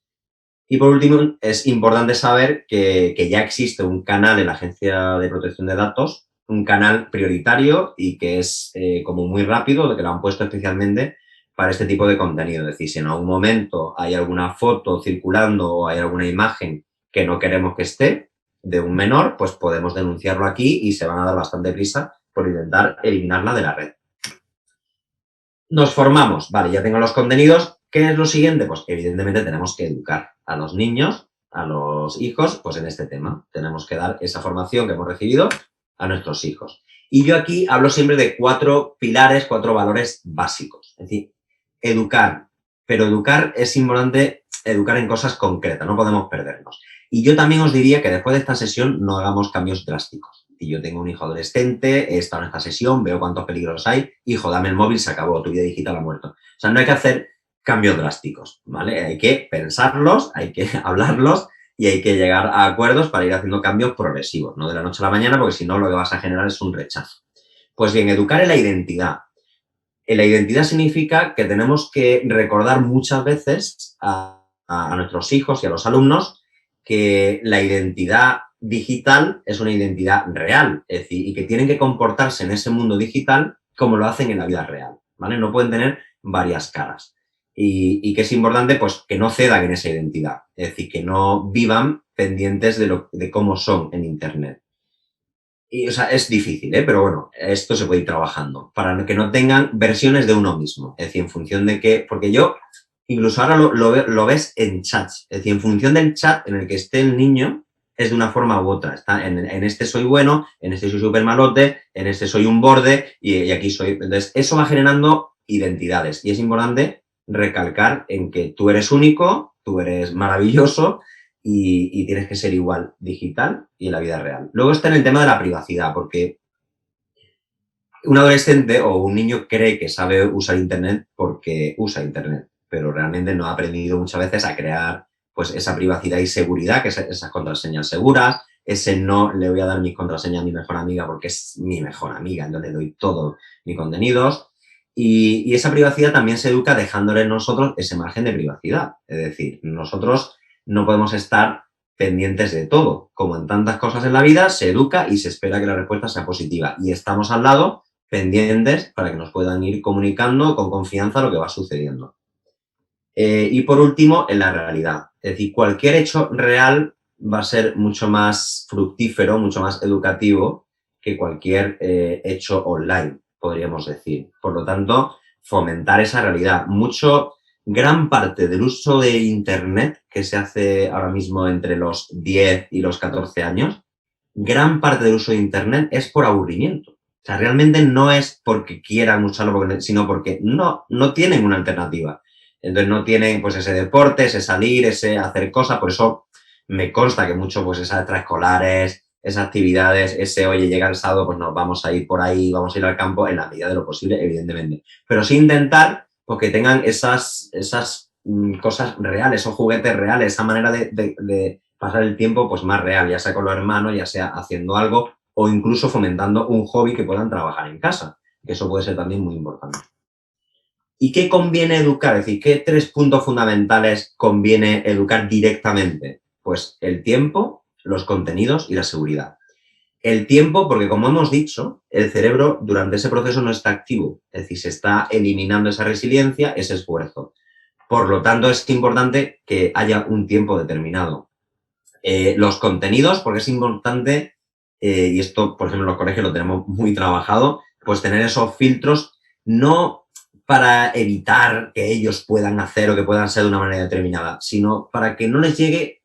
Y por último, es importante saber que ya existe un canal en la Agencia de Protección de Datos, un canal prioritario y que es como muy rápido, que lo han puesto especialmente para este tipo de contenido. Es decir, si en algún momento hay alguna foto circulando o hay alguna imagen que no queremos que esté de un menor, pues podemos denunciarlo aquí y se van a dar bastante prisa por intentar eliminarla de la red. Nos formamos, vale, ya tengo los contenidos. ¿Qué es lo siguiente? Pues evidentemente tenemos que educar a los niños, a los hijos, pues en este tema. Tenemos que dar esa formación que hemos recibido a nuestros hijos. Y yo aquí hablo siempre de 4 pilares, 4 valores básicos. Es decir, educar. Pero educar es importante educar en cosas concretas, no podemos perdernos. Y yo también os diría que después de esta sesión no hagamos cambios drásticos. Si yo tengo un hijo adolescente, he estado en esta sesión, veo cuántos peligros hay, hijo, dame el móvil, se acabó, tu vida digital ha muerto. O sea, no hay que hacer cambios drásticos, ¿vale? Hay que pensarlos, hay que hablarlos y hay que llegar a acuerdos para ir haciendo cambios progresivos, no de la noche a la mañana, porque si no lo que vas a generar es un rechazo. Pues bien, educar en la identidad. En la identidad significa que tenemos que recordar muchas veces a nuestros hijos y a los alumnos que la identidad digital es una identidad real, es decir, y que tienen que comportarse en ese mundo digital como lo hacen en la vida real, ¿vale? No pueden tener varias caras. Y que es importante, pues, que no cedan en esa identidad, es decir, que no vivan pendientes de cómo son en Internet. Y, o sea, es difícil, ¿eh? Pero bueno, esto se puede ir trabajando para que no tengan versiones de uno mismo. Es decir, en función de qué, porque yo, incluso ahora lo ves en chats. Es decir, en función del chat en el que esté el niño, es de una forma u otra. Está en este soy bueno, en este soy súper malote, en este soy un borde y aquí soy. Entonces, eso va generando identidades. Y es importante recalcar en que tú eres único, tú eres maravilloso y tienes que ser igual digital y en la vida real. Luego está en el tema de la privacidad, porque un adolescente o un niño cree que sabe usar Internet porque usa Internet, pero realmente no ha aprendido muchas veces a crear pues esa privacidad y seguridad, que es esas contraseñas seguras, ese no le voy a dar mis contraseñas a mi mejor amiga porque es mi mejor amiga, entonces le doy todo mis contenidos. Y esa privacidad también se educa dejándole nosotros ese margen de privacidad. Es decir, nosotros no podemos estar pendientes de todo. Como en tantas cosas en la vida, se educa y se espera que la respuesta sea positiva. Y estamos al lado pendientes para que nos puedan ir comunicando con confianza lo que va sucediendo. Y por último, en la realidad. Es decir, cualquier hecho real va a ser mucho más fructífero, mucho más educativo que cualquier hecho online, podríamos decir. Por lo tanto, fomentar esa realidad. Gran parte del uso de Internet que se hace ahora mismo entre los 10 y los 14 años, gran parte del uso de Internet es por aburrimiento. O sea, realmente no es porque quieran usarlo, sino porque no tienen una alternativa. Entonces no tienen pues ese deporte, ese salir, ese hacer cosas. Por eso me consta que mucho pues esas extraescolares, esas actividades, ese oye, llega el sábado, pues nos vamos a ir por ahí, vamos a ir al campo en la medida de lo posible, evidentemente. Pero sí intentar pues, que tengan esas cosas reales, esos juguetes reales, esa manera de pasar el tiempo pues más real, ya sea con los hermanos, ya sea haciendo algo o incluso fomentando un hobby que puedan trabajar en casa, que eso puede ser también muy importante. ¿Y qué conviene educar? Es decir, ¿qué 3 puntos fundamentales conviene educar directamente? Pues el tiempo, los contenidos y la seguridad. El tiempo, porque como hemos dicho, el cerebro durante ese proceso no está activo, es decir, se está eliminando esa resiliencia, ese esfuerzo. Por lo tanto, es importante que haya un tiempo determinado. Los contenidos, porque es importante, y esto, por ejemplo, en los colegios lo tenemos muy trabajado, pues tener esos filtros, no para evitar que ellos puedan hacer o que puedan ser de una manera determinada, sino para que no les llegue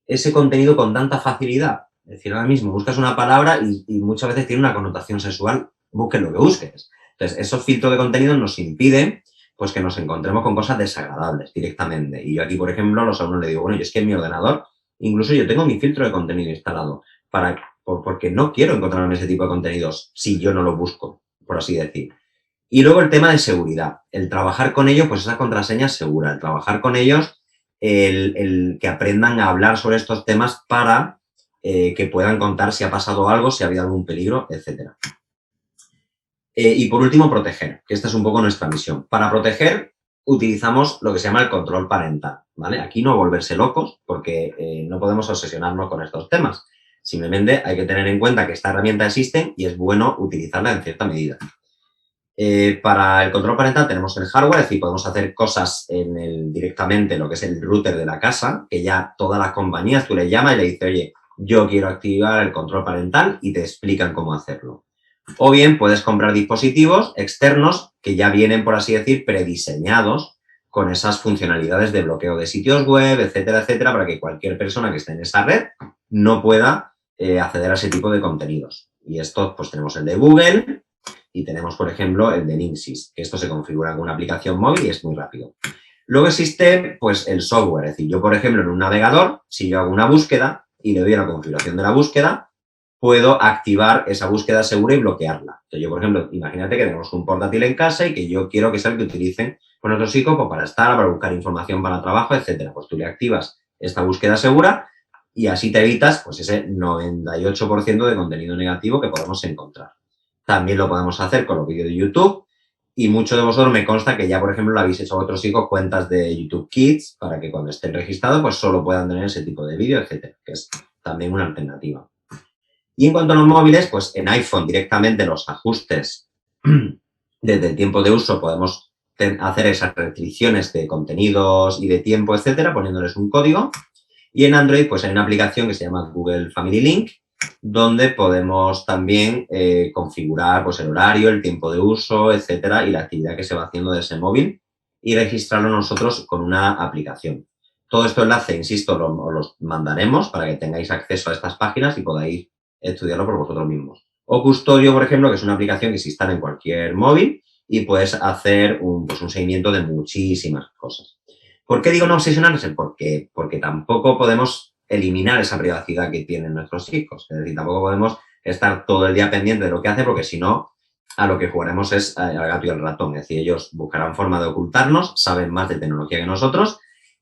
ese contenido con tanta facilidad. Es decir, ahora mismo buscas una palabra y muchas veces tiene una connotación sexual, busques lo que busques. Entonces, esos filtros de contenido nos impiden pues que nos encontremos con cosas desagradables directamente. Y yo aquí, por ejemplo, a los alumnos les digo, bueno, yo es que en mi ordenador, incluso yo tengo mi filtro de contenido instalado, porque no quiero encontrarme ese tipo de contenidos si yo no lo busco, por así decir. Y luego el tema de seguridad, el trabajar con ellos, pues esa contraseña segura, el trabajar con ellos, el que aprendan a hablar sobre estos temas para que puedan contar si ha pasado algo, si ha habido algún peligro, etcétera. Y por último, proteger, que esta es un poco nuestra misión. Para proteger, utilizamos lo que se llama el control parental, ¿vale? Aquí no volverse locos, porque no podemos obsesionarnos con estos temas. Simplemente hay que tener en cuenta que esta herramienta existe y es bueno utilizarla en cierta medida. Para el control parental tenemos el hardware, es decir, podemos hacer cosas directamente lo que es el router de la casa, que ya todas las compañías tú le llamas y le dices, oye, yo quiero activar el control parental y te explican cómo hacerlo. O bien puedes comprar dispositivos externos que ya vienen, por así decir, prediseñados con esas funcionalidades de bloqueo de sitios web, etcétera, etcétera, para que cualquier persona que esté en esa red no pueda acceder a ese tipo de contenidos. Y esto, pues tenemos el de Google y tenemos, por ejemplo, el de Linksys, que esto se configura con una aplicación móvil y es muy rápido. Luego existe, pues, el software. Es decir, yo, por ejemplo, en un navegador, si yo hago una búsqueda y le doy a la configuración de la búsqueda, puedo activar esa búsqueda segura y bloquearla. Entonces, yo, por ejemplo, imagínate que tenemos un portátil en casa y que yo quiero que sea el que utilicen con nuestros hijos pues, para estar, para buscar información para trabajo, etcétera. Pues tú le activas esta búsqueda segura y así te evitas pues ese 98% de contenido negativo que podemos encontrar. también lo podemos hacer con los vídeos de YouTube. Y muchos de vosotros me consta que ya, por ejemplo, le habéis hecho a vuestros hijos cuentas de YouTube Kids para que cuando estén registrados, pues solo puedan tener ese tipo de vídeo, etcétera, que es también una alternativa. Y en cuanto a los móviles, pues en iPhone directamente los ajustes desde el tiempo de uso podemos hacer esas restricciones de contenidos y de tiempo, etcétera, poniéndoles un código. Y en Android, pues hay una aplicación que se llama Google Family Link, donde podemos también configurar pues, el horario, el tiempo de uso, etcétera, y la actividad que se va haciendo de ese móvil y registrarlo nosotros con una aplicación. Todo esto enlace, insisto, os los mandaremos para que tengáis acceso a estas páginas y podáis estudiarlo por vosotros mismos. O Custodio, por ejemplo, que es una aplicación que se instala en cualquier móvil y puedes hacer un seguimiento de muchísimas cosas. ¿Por qué digo no obsesionarse? Porque tampoco podemos eliminar esa privacidad que tienen nuestros hijos. Es decir, tampoco podemos estar todo el día pendiente de lo que hace, porque si no, a lo que jugaremos es al gato y al ratón. Es decir, ellos buscarán forma de ocultarnos, saben más de tecnología que nosotros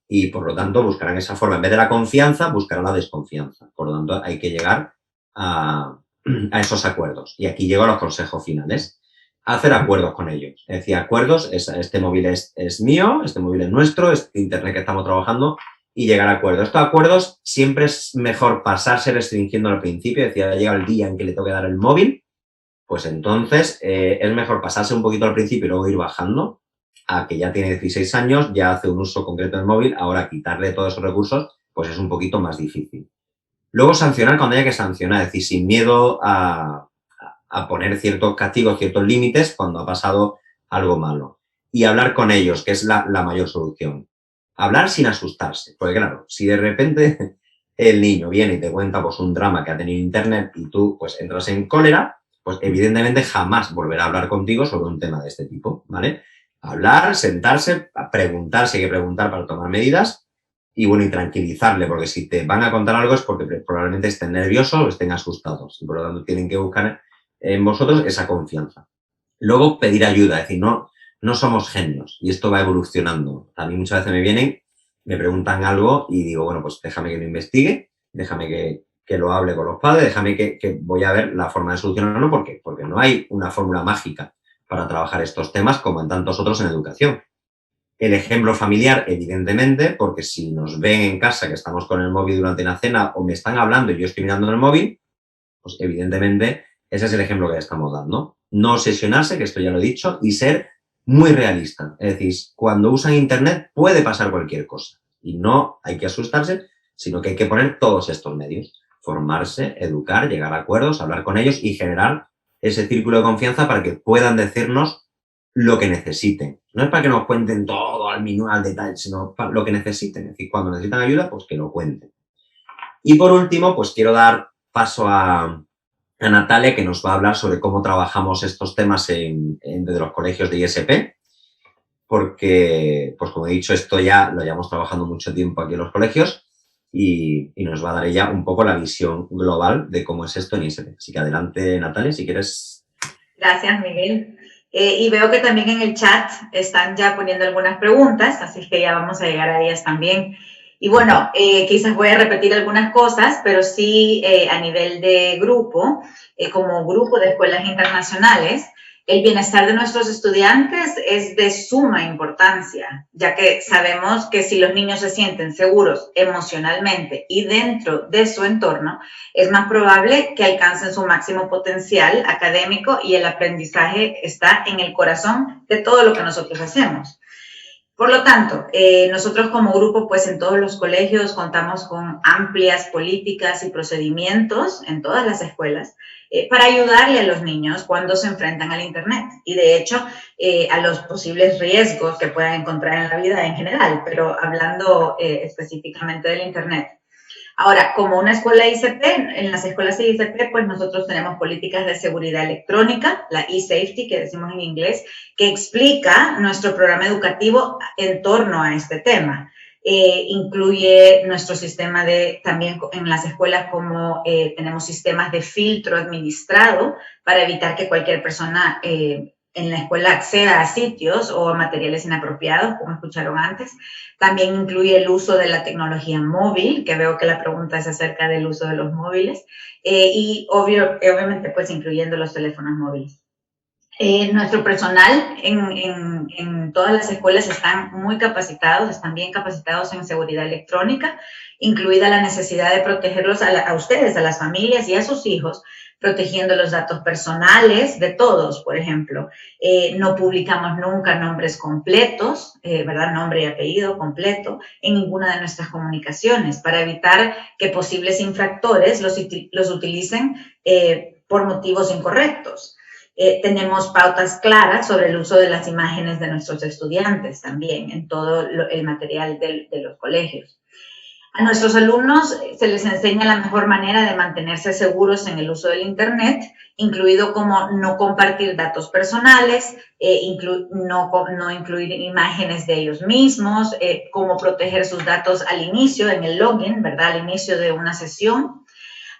y, por lo tanto, buscarán esa forma. En vez de la confianza, buscarán la desconfianza. Por lo tanto, hay que llegar a esos acuerdos. Y aquí llego a los consejos finales. Hacer acuerdos con ellos. Es decir, acuerdos, este móvil es mío, este móvil es nuestro, este internet que estamos trabajando, y llegar a acuerdos. Estos acuerdos siempre es mejor pasarse restringiendo al principio, es decir, ha llegado el día en que le toque dar el móvil, pues entonces es mejor pasarse un poquito al principio y luego ir bajando a que ya tiene 16 años, ya hace un uso concreto del móvil, ahora quitarle todos esos recursos, pues es un poquito más difícil. Luego sancionar cuando haya que sancionar, es decir, sin miedo a poner ciertos castigos, ciertos límites cuando ha pasado algo malo. Y hablar con ellos, que es la mayor solución. Hablar sin asustarse. Porque claro, si de repente el niño viene y te cuenta pues, un drama que ha tenido en internet y tú pues entras en cólera, pues evidentemente jamás volverá a hablar contigo sobre un tema de este tipo, ¿vale? Hablar, sentarse, preguntar si hay que preguntar para tomar medidas y bueno, y tranquilizarle, porque si te van a contar algo es porque probablemente estén nerviosos o estén asustados y por lo tanto tienen que buscar en vosotros esa confianza. Luego, pedir ayuda, es decir, no somos genios y esto va evolucionando. A mí muchas veces me vienen, me preguntan algo y digo, bueno, pues déjame que lo investigue, déjame que lo hable con los padres, déjame que voy a ver la forma de solucionarlo. ¿Por qué? Porque no hay una fórmula mágica para trabajar estos temas como en tantos otros en educación. El ejemplo familiar, evidentemente, porque si nos ven en casa que estamos con el móvil durante una cena o me están hablando y yo estoy mirando el móvil, pues evidentemente ese es el ejemplo que le estamos dando. No obsesionarse, que esto ya lo he dicho, y ser muy realista. Es decir, cuando usan internet puede pasar cualquier cosa y no hay que asustarse, sino que hay que poner todos estos medios. Formarse, educar, llegar a acuerdos, hablar con ellos y generar ese círculo de confianza para que puedan decirnos lo que necesiten. No es para que nos cuenten todo al minuto, al detalle, sino para lo que necesiten. Es decir, cuando necesitan ayuda, pues que lo cuenten. Y por último, pues quiero dar paso a Natalia, que nos va a hablar sobre cómo trabajamos estos temas desde los colegios de ISP, porque, pues como he dicho, esto ya lo llevamos trabajando mucho tiempo aquí en los colegios y nos va a dar ella un poco la visión global de cómo es esto en ISP. Así que adelante, Natalia, si quieres. Gracias, Miguel. Y veo que también en el chat están ya poniendo algunas preguntas, así que ya vamos a llegar a ellas también. Y bueno, quizás voy a repetir algunas cosas, pero sí a nivel de grupo, como grupo de escuelas internacionales, el bienestar de nuestros estudiantes es de suma importancia, ya que sabemos que si los niños se sienten seguros emocionalmente y dentro de su entorno, es más probable que alcancen su máximo potencial académico y el aprendizaje está en el corazón de todo lo que nosotros hacemos. Por lo tanto, nosotros como grupo, pues en todos los colegios contamos con amplias políticas y procedimientos en todas las escuelas para ayudarle a los niños cuando se enfrentan al Internet y de hecho a los posibles riesgos que puedan encontrar en la vida en general, pero hablando específicamente del Internet. Ahora, como una escuela ICP, en las escuelas ICP, pues nosotros tenemos políticas de seguridad electrónica, la e-safety, que decimos en inglés, que explica nuestro programa educativo en torno a este tema. Incluye nuestro sistema también en las escuelas como tenemos sistemas de filtro administrado para evitar que cualquier persona en la escuela acceda a sitios o a materiales inapropiados, como escucharon antes. También incluye el uso de la tecnología móvil, que veo que la pregunta es acerca del uso de los móviles, y obviamente pues incluyendo los teléfonos móviles. Nuestro personal en todas las escuelas están muy capacitados, están bien capacitados en seguridad electrónica, incluida la necesidad de protegerlos a ustedes, a las familias y a sus hijos, protegiendo los datos personales de todos, por ejemplo. No publicamos nunca nombres completos, ¿verdad? Nombre y apellido completo en ninguna de nuestras comunicaciones para evitar que posibles infractores los utilicen por motivos incorrectos. Tenemos pautas claras sobre el uso de las imágenes de nuestros estudiantes también en todo el material de los colegios. A nuestros alumnos se les enseña la mejor manera de mantenerse seguros en el uso del Internet, incluido como no compartir datos personales, no incluir imágenes de ellos mismos, cómo proteger sus datos al inicio, en el login, ¿verdad? Al inicio de una sesión.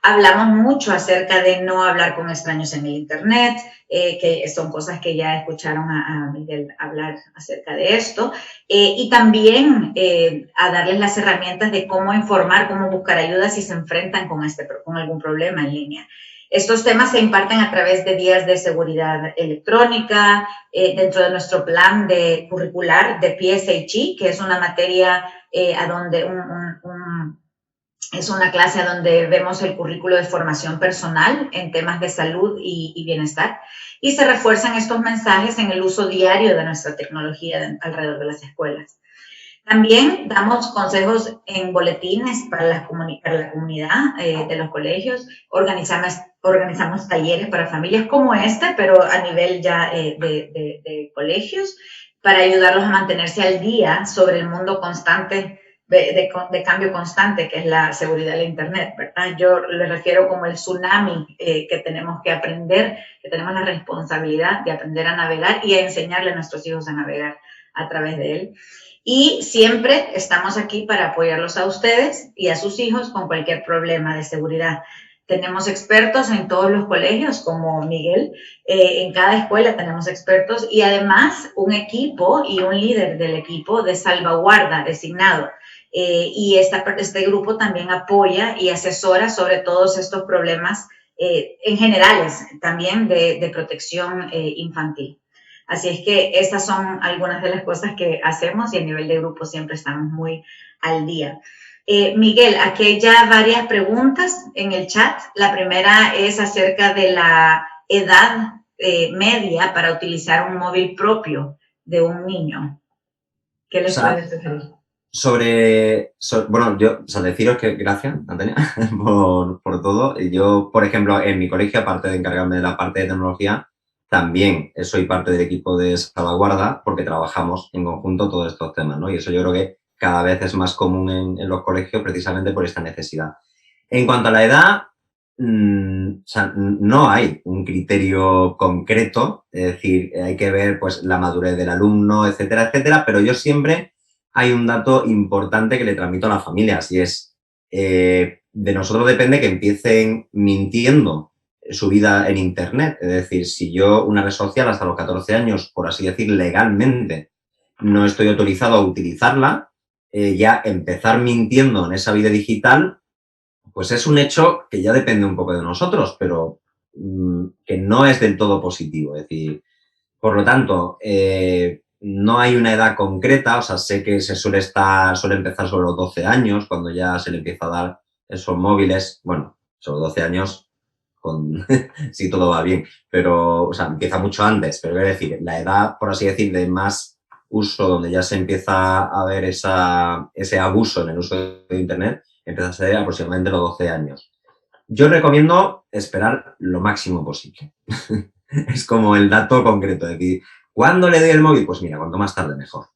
Hablamos mucho acerca de no hablar con extraños en el Internet, que son cosas que ya escucharon a Miguel hablar acerca de esto, y también a darles las herramientas de cómo informar, cómo buscar ayuda si se enfrentan con algún problema en línea. Estos temas se imparten a través de días de seguridad electrónica, dentro de nuestro plan curricular de PSHE, que es una materia a donde es una clase donde vemos el currículo de formación personal en temas de salud y bienestar, y se refuerzan estos mensajes en el uso diario de nuestra tecnología alrededor de las escuelas. También damos consejos en boletines para la comunidad de los colegios, organizamos talleres para familias como este, pero a nivel ya de colegios, para ayudarlos a mantenerse al día sobre el mundo constante de cambio constante, que es la seguridad del Internet, ¿verdad? Yo le refiero como el tsunami que tenemos que aprender, que tenemos la responsabilidad de aprender a navegar y a enseñarle a nuestros hijos a navegar a través de él. Y siempre estamos aquí para apoyarlos a ustedes y a sus hijos con cualquier problema de seguridad. Tenemos expertos en todos los colegios, como Miguel. En cada escuela tenemos expertos y además un equipo y un líder del equipo de salvaguarda designado. Y este grupo también apoya y asesora sobre todos estos problemas en generales, también de protección infantil. Así es que estas son algunas de las cosas que hacemos y a nivel de grupo siempre estamos muy al día. Miguel, aquí hay ya varias preguntas en el chat. La primera es acerca de la edad media para utilizar un móvil propio de un niño. ¿Qué les puede sugerir? Bueno, deciros que gracias, Antonia, por todo. Yo, por ejemplo, en mi colegio, aparte de encargarme de la parte de tecnología, también soy parte del equipo de salvaguarda porque trabajamos en conjunto todos estos temas, ¿no? Y eso yo creo que cada vez es más común en los colegios precisamente por esta necesidad. En cuanto a la edad, o sea, no hay un criterio concreto, es decir, hay que ver pues la madurez del alumno, etcétera, etcétera, pero yo siempre hay un dato importante que le transmito a las familias y es, de nosotros depende que empiecen mintiendo su vida en Internet. Es decir, si yo una red social hasta los 14 años, por así decir, legalmente, no estoy autorizado a utilizarla, ya empezar mintiendo en esa vida digital, pues es un hecho que ya depende un poco de nosotros, pero que no es del todo positivo. Es decir, por lo tanto, no hay una edad concreta, o sea, sé que se suele empezar sobre los 12 años, cuando ya se le empieza a dar esos móviles, bueno, sobre 12 años, si todo va bien, pero, o sea, empieza mucho antes, pero es decir, la edad, por así decir, de más uso, donde ya se empieza a ver ese abuso en el uso de Internet, empieza a ser aproximadamente los 12 años. Yo recomiendo esperar lo máximo posible. Es como el dato concreto, es decir, ¿cuándo le doy el móvil? Pues mira, cuanto más tarde mejor.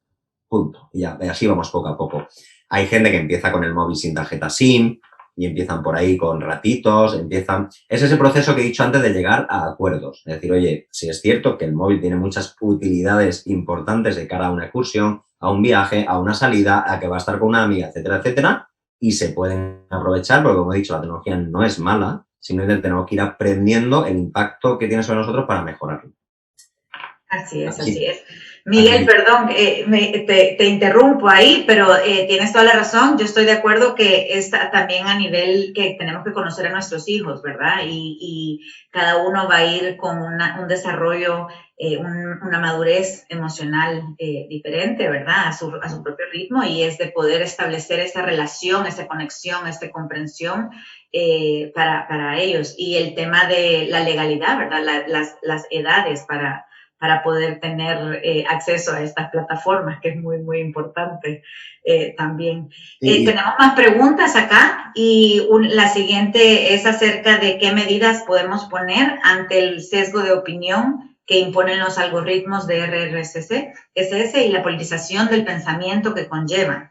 Punto. Y ya, así vamos poco a poco. Hay gente que empieza con el móvil sin tarjeta SIM y empiezan por ahí con ratitos, Es ese proceso que he dicho antes de llegar a acuerdos. Es decir, oye, si es cierto que el móvil tiene muchas utilidades importantes de cara a una excursión, a un viaje, a una salida, a que va a estar con una amiga, etcétera, etcétera, y se pueden aprovechar, porque como he dicho, la tecnología no es mala, simplemente tenemos que ir aprendiendo el impacto que tiene sobre nosotros para mejorarlo. Así es, Así, así es. así Miguel, que perdón, te interrumpo ahí, pero tienes toda la razón. Yo estoy de acuerdo que está también a nivel que tenemos que conocer a nuestros hijos, ¿verdad? Y cada uno va a ir con un desarrollo, una madurez emocional diferente, ¿verdad? A su propio ritmo y es de poder establecer esa relación, esa conexión, esta comprensión para ellos. Y el tema de la legalidad, ¿verdad? Las edades para poder tener acceso a estas plataformas, que es muy, muy importante también. sí, Tenemos más preguntas acá y la siguiente es acerca de qué medidas podemos poner ante el sesgo de opinión que imponen los algoritmos de RRSS y la politización del pensamiento que conllevan.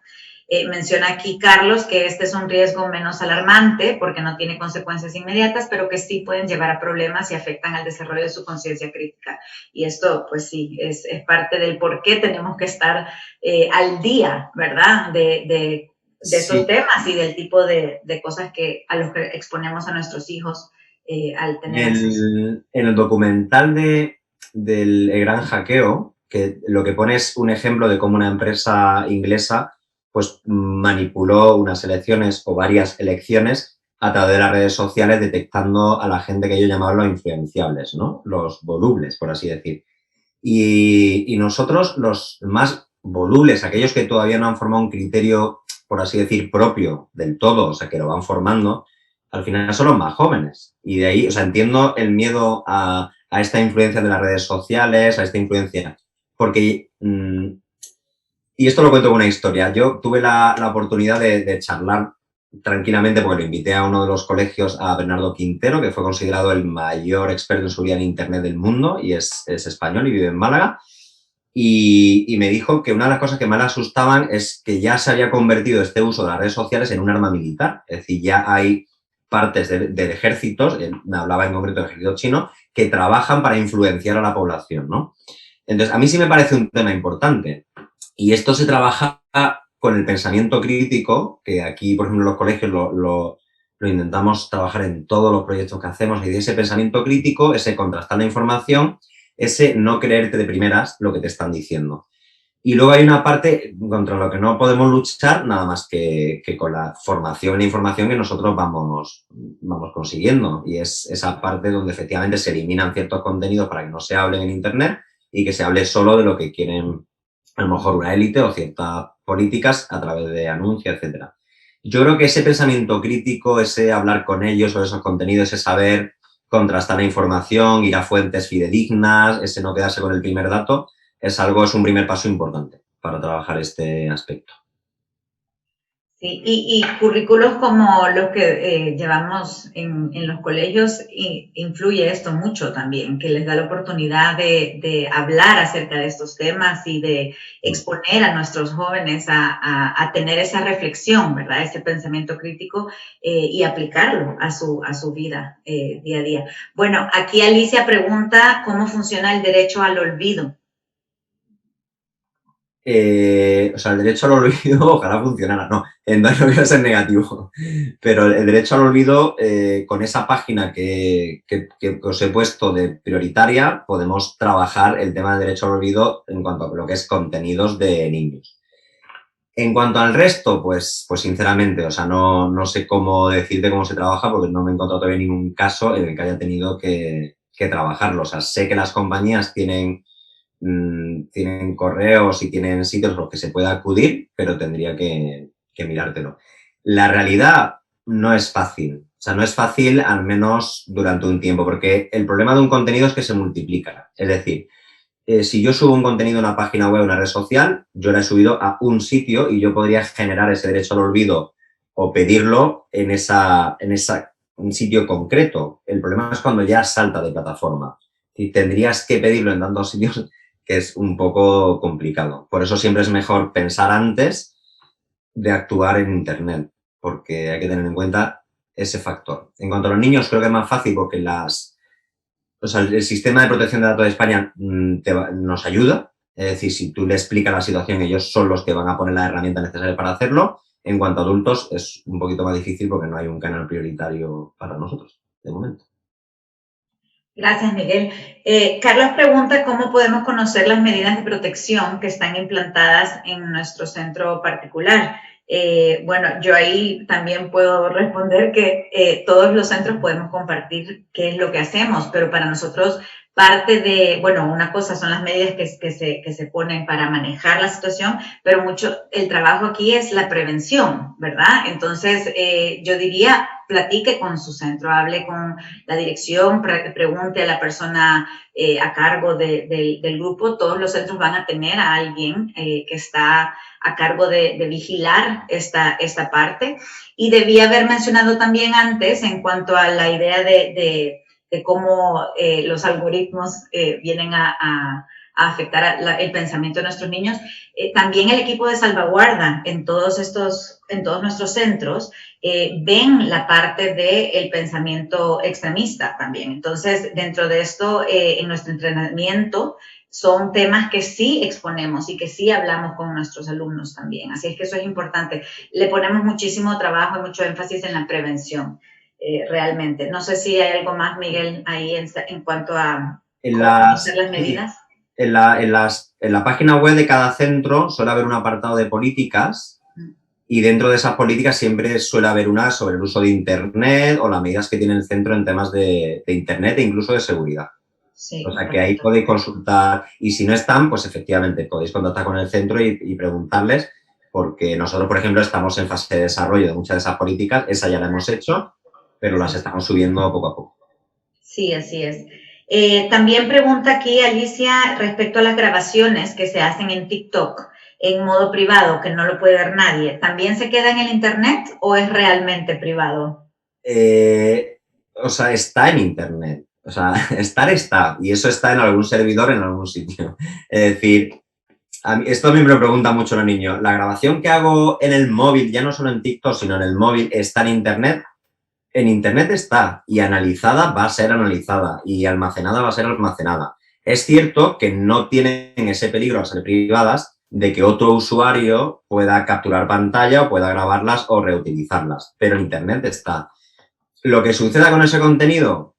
Menciona aquí Carlos que este es un riesgo menos alarmante porque no tiene consecuencias inmediatas, pero que sí pueden llevar a problemas y afectan al desarrollo de su conciencia crítica. Y esto, pues sí, es parte del por qué tenemos que estar al día, ¿verdad? De estos sí. temas y del tipo de cosas a los que exponemos a nuestros hijos al tener acceso. En el documental del El Gran Hackeo, que lo que pone es un ejemplo de cómo una empresa inglesa pues manipuló unas elecciones o varias elecciones a través de las redes sociales detectando a la gente que ellos llamaban los influenciables, ¿no? Los volubles, por así decir. Y nosotros, los más volubles, aquellos que todavía no han formado un criterio, por así decir, propio del todo, o sea, que lo van formando, al final son los más jóvenes. Y de ahí, o sea, entiendo el miedo a esta influencia de las redes sociales, a esta influencia, porque, y esto lo cuento con una historia, yo tuve la oportunidad de charlar tranquilamente, porque lo invité a uno de los colegios, a Bernardo Quintero, que fue considerado el mayor experto en seguridad en Internet del mundo y es español y vive en Málaga. Y me dijo que una de las cosas que más le asustaban es que ya se había convertido este uso de las redes sociales en un arma militar. Es decir, ya hay partes del ejército, me hablaba en concreto del ejército chino, que trabajan para influenciar a la población, ¿no? Entonces, a mí sí me parece un tema importante. Y esto se trabaja con el pensamiento crítico, que aquí, por ejemplo, en los colegios lo intentamos trabajar en todos los proyectos que hacemos, y de ese pensamiento crítico, ese contrastar la información, ese no creerte de primeras lo que te están diciendo. Y luego hay una parte contra lo que no podemos luchar nada más que con la formación e información que nosotros vamos consiguiendo. Y es esa parte donde efectivamente se eliminan ciertos contenidos para que no se hablen en Internet y que se hable solo de lo que quieren a lo mejor una élite o ciertas políticas a través de anuncios, etcétera. Yo creo que ese pensamiento crítico, ese hablar con ellos sobre esos contenidos, ese saber contrastar la información, ir a fuentes fidedignas, ese no quedarse con el primer dato, es un primer paso importante para trabajar este aspecto. Sí, y currículos como los que llevamos en los colegios influye esto mucho también, que les da la oportunidad de hablar acerca de estos temas y de exponer a nuestros jóvenes a tener esa reflexión, ¿verdad? Ese pensamiento crítico y aplicarlo a su vida día a día. Bueno, aquí Alicia pregunta cómo funciona el derecho al olvido. O sea, el derecho al olvido, ojalá funcionara, no, no voy a ser negativo, pero el derecho al olvido, con esa página que os he puesto de prioritaria, podemos trabajar el tema del derecho al olvido en cuanto a lo que es contenidos de niños. En cuanto al resto, pues sinceramente, o sea, no sé cómo decirte cómo se trabaja porque no me he encontrado todavía ningún caso en el que haya tenido que trabajarlo. O sea, sé que las compañías tienen correos y tienen sitios a los que se puede acudir, pero tendría que mirártelo. La realidad no es fácil. O sea, no es fácil al menos durante un tiempo, porque el problema de un contenido es que se multiplica. Es decir, si yo subo un contenido a una página web, a una red social, yo la he subido a un sitio y yo podría generar ese derecho al olvido o pedirlo en un sitio concreto. El problema es cuando ya salta de plataforma. Y tendrías que pedirlo en tantos sitios que es un poco complicado. Por eso siempre es mejor pensar antes de actuar en Internet, porque hay que tener en cuenta ese factor. En cuanto a los niños, creo que es más fácil porque o sea, el sistema de protección de datos de España nos ayuda. Es decir, si tú le explicas la situación, ellos son los que van a poner la herramienta necesaria para hacerlo. En cuanto a adultos, es un poquito más difícil porque no hay un canal prioritario para nosotros, de momento. Gracias, Miguel. Carlos pregunta cómo podemos conocer las medidas de protección que están implantadas en nuestro centro particular. Bueno, yo ahí también puedo responder que todos los centros podemos compartir qué es lo que hacemos, pero para nosotros parte de, bueno, una cosa son las medidas que se ponen para manejar la situación, pero mucho el trabajo aquí es la prevención, ¿verdad? Entonces, yo diría, platique con su centro, hable con la dirección, pregunte a la persona a cargo del grupo. Todos los centros van a tener a alguien que está a cargo de vigilar esta parte. Y debía haber mencionado también antes en cuanto a la idea de cómo los algoritmos vienen a afectar el pensamiento de nuestros niños. También el equipo de salvaguarda en todos nuestros centros ven la parte del pensamiento extremista también. Entonces, dentro de esto, en nuestro entrenamiento, son temas que sí exponemos y que sí hablamos con nuestros alumnos también. Así es que eso es importante. Le ponemos muchísimo trabajo y mucho énfasis en la prevención, realmente. No sé si hay algo más, Miguel, ahí en cuanto a cómo conocer las medidas. En la página web de cada centro suele haber un apartado de políticas y dentro de esas políticas siempre suele haber una sobre el uso de Internet o las medidas que tiene el centro en temas de Internet e incluso de seguridad. Sí, o sea, que ahí podéis consultar y si no están, pues efectivamente podéis contactar con el centro y preguntarles porque nosotros, por ejemplo, estamos en fase de desarrollo de muchas de esas políticas, esa ya la hemos hecho, pero las estamos subiendo poco a poco. Sí, así es. También pregunta aquí Alicia respecto a las grabaciones que se hacen en TikTok en modo privado, que no lo puede ver nadie. ¿También se queda en el Internet o es realmente privado? O sea, está en Internet. O sea, está. Y eso está en algún servidor en algún sitio. Es decir, esto a mí me lo pregunta mucho los niños. La grabación que hago en el móvil, ya no solo en TikTok, sino en el móvil, ¿está en Internet? En Internet está y analizada va a ser analizada y almacenada va a ser almacenada. Es cierto que no tienen ese peligro al ser privadas de que otro usuario pueda capturar pantalla o pueda grabarlas o reutilizarlas, pero en Internet está. Lo que suceda con ese contenido,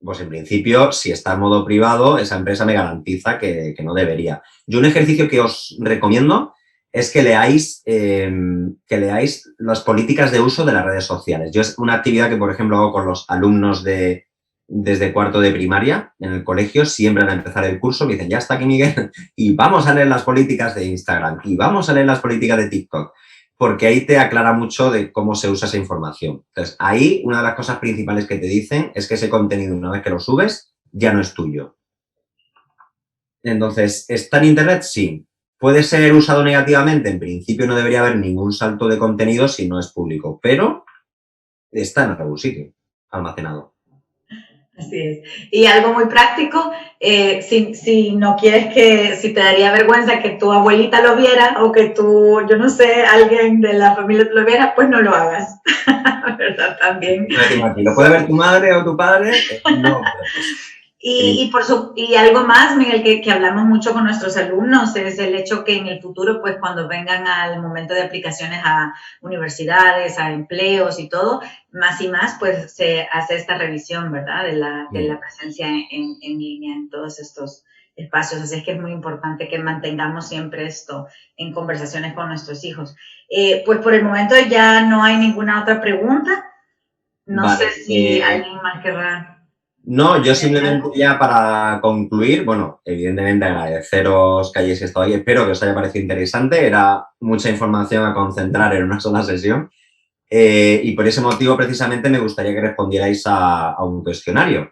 pues en principio, si está en modo privado, esa empresa me garantiza que no debería. Yo un ejercicio que os recomiendo es que leáis las políticas de uso de las redes sociales. Yo es una actividad que, por ejemplo, hago con los alumnos desde cuarto de primaria en el colegio, siempre al empezar el curso me dicen, ya está aquí Miguel, y vamos a leer las políticas de Instagram, y vamos a leer las políticas de TikTok, porque ahí te aclara mucho de cómo se usa esa información. Entonces, ahí una de las cosas principales que te dicen es que ese contenido, una vez que lo subes, ya no es tuyo. Entonces, ¿está en Internet? Sí. ¿Puede ser usado negativamente? En principio no debería haber ningún salto de contenido si no es público, pero está en algún sitio almacenado. Así es. Y algo muy práctico, si no quieres si te daría vergüenza que tu abuelita lo viera o que yo no sé, alguien de la familia lo viera, pues no lo hagas. ¿Verdad? También. ¿Lo puede ver tu madre o tu padre? No. Y algo más, Miguel, que hablamos mucho con nuestros alumnos, es el hecho que en el futuro, pues cuando vengan al momento de aplicaciones a universidades, a empleos y todo, más y más, pues se hace esta revisión, ¿verdad? De la presencia en línea en todos estos espacios. Así es que es muy importante que mantengamos siempre esto en conversaciones con nuestros hijos. Pues por el momento ya no hay ninguna otra pregunta. No sé si alguien más querrá. No, yo simplemente ya para concluir, bueno, evidentemente agradeceros que hayáis estado ahí, espero que os haya parecido interesante, era mucha información a concentrar en una sola sesión y por ese motivo precisamente me gustaría que respondierais a un cuestionario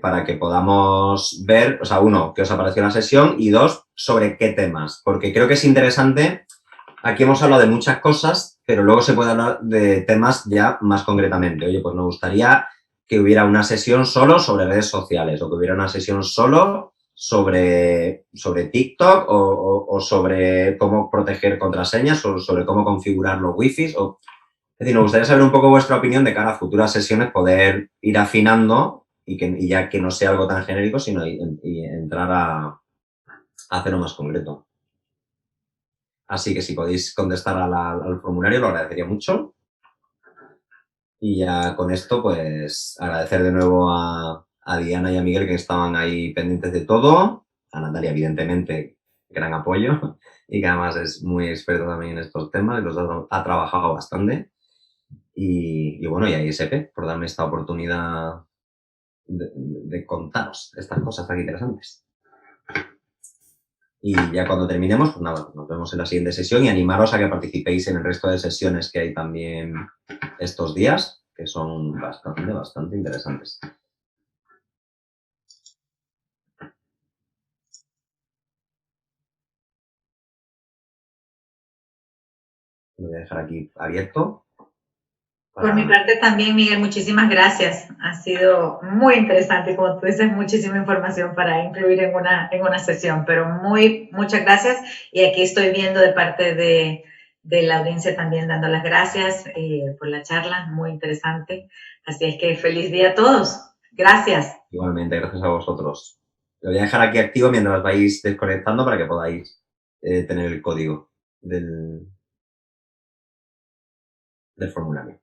para que podamos ver, o sea, uno, qué os ha parecido la sesión y dos, sobre qué temas, porque creo que es interesante, aquí hemos hablado de muchas cosas, pero luego se puede hablar de temas ya más concretamente. Oye, pues me gustaría que hubiera una sesión solo sobre redes sociales o que hubiera una sesión solo sobre TikTok o sobre cómo proteger contraseñas o sobre cómo configurar los wifi. Es decir, me gustaría saber un poco vuestra opinión de cara a futuras sesiones, poder ir afinando y ya que no sea algo tan genérico, sino y entrar a hacerlo más concreto. Así que si podéis contestar al formulario lo agradecería mucho. Y ya con esto, pues agradecer de nuevo a a Diana y a Miguel que estaban ahí pendientes de todo, a Natalia evidentemente, gran apoyo y que además es muy experto también en estos temas y los ha trabajado bastante. Y bueno, y a ISP por darme esta oportunidad de contaros estas cosas tan interesantes. Y ya cuando terminemos, pues nada, nos vemos en la siguiente sesión y animaros a que participéis en el resto de sesiones que hay también estos días, que son bastante interesantes. Lo voy a dejar aquí abierto. Por mi parte también, Miguel, muchísimas gracias. Ha sido muy interesante, como tú dices, muchísima información para incluir en una sesión, pero muchas gracias. Y aquí estoy viendo de parte de la audiencia también dando las gracias por la charla, muy interesante. Así es que feliz día a todos. Gracias. Igualmente, gracias a vosotros. Lo voy a dejar aquí activo mientras vais desconectando para que podáis tener el código del formulario.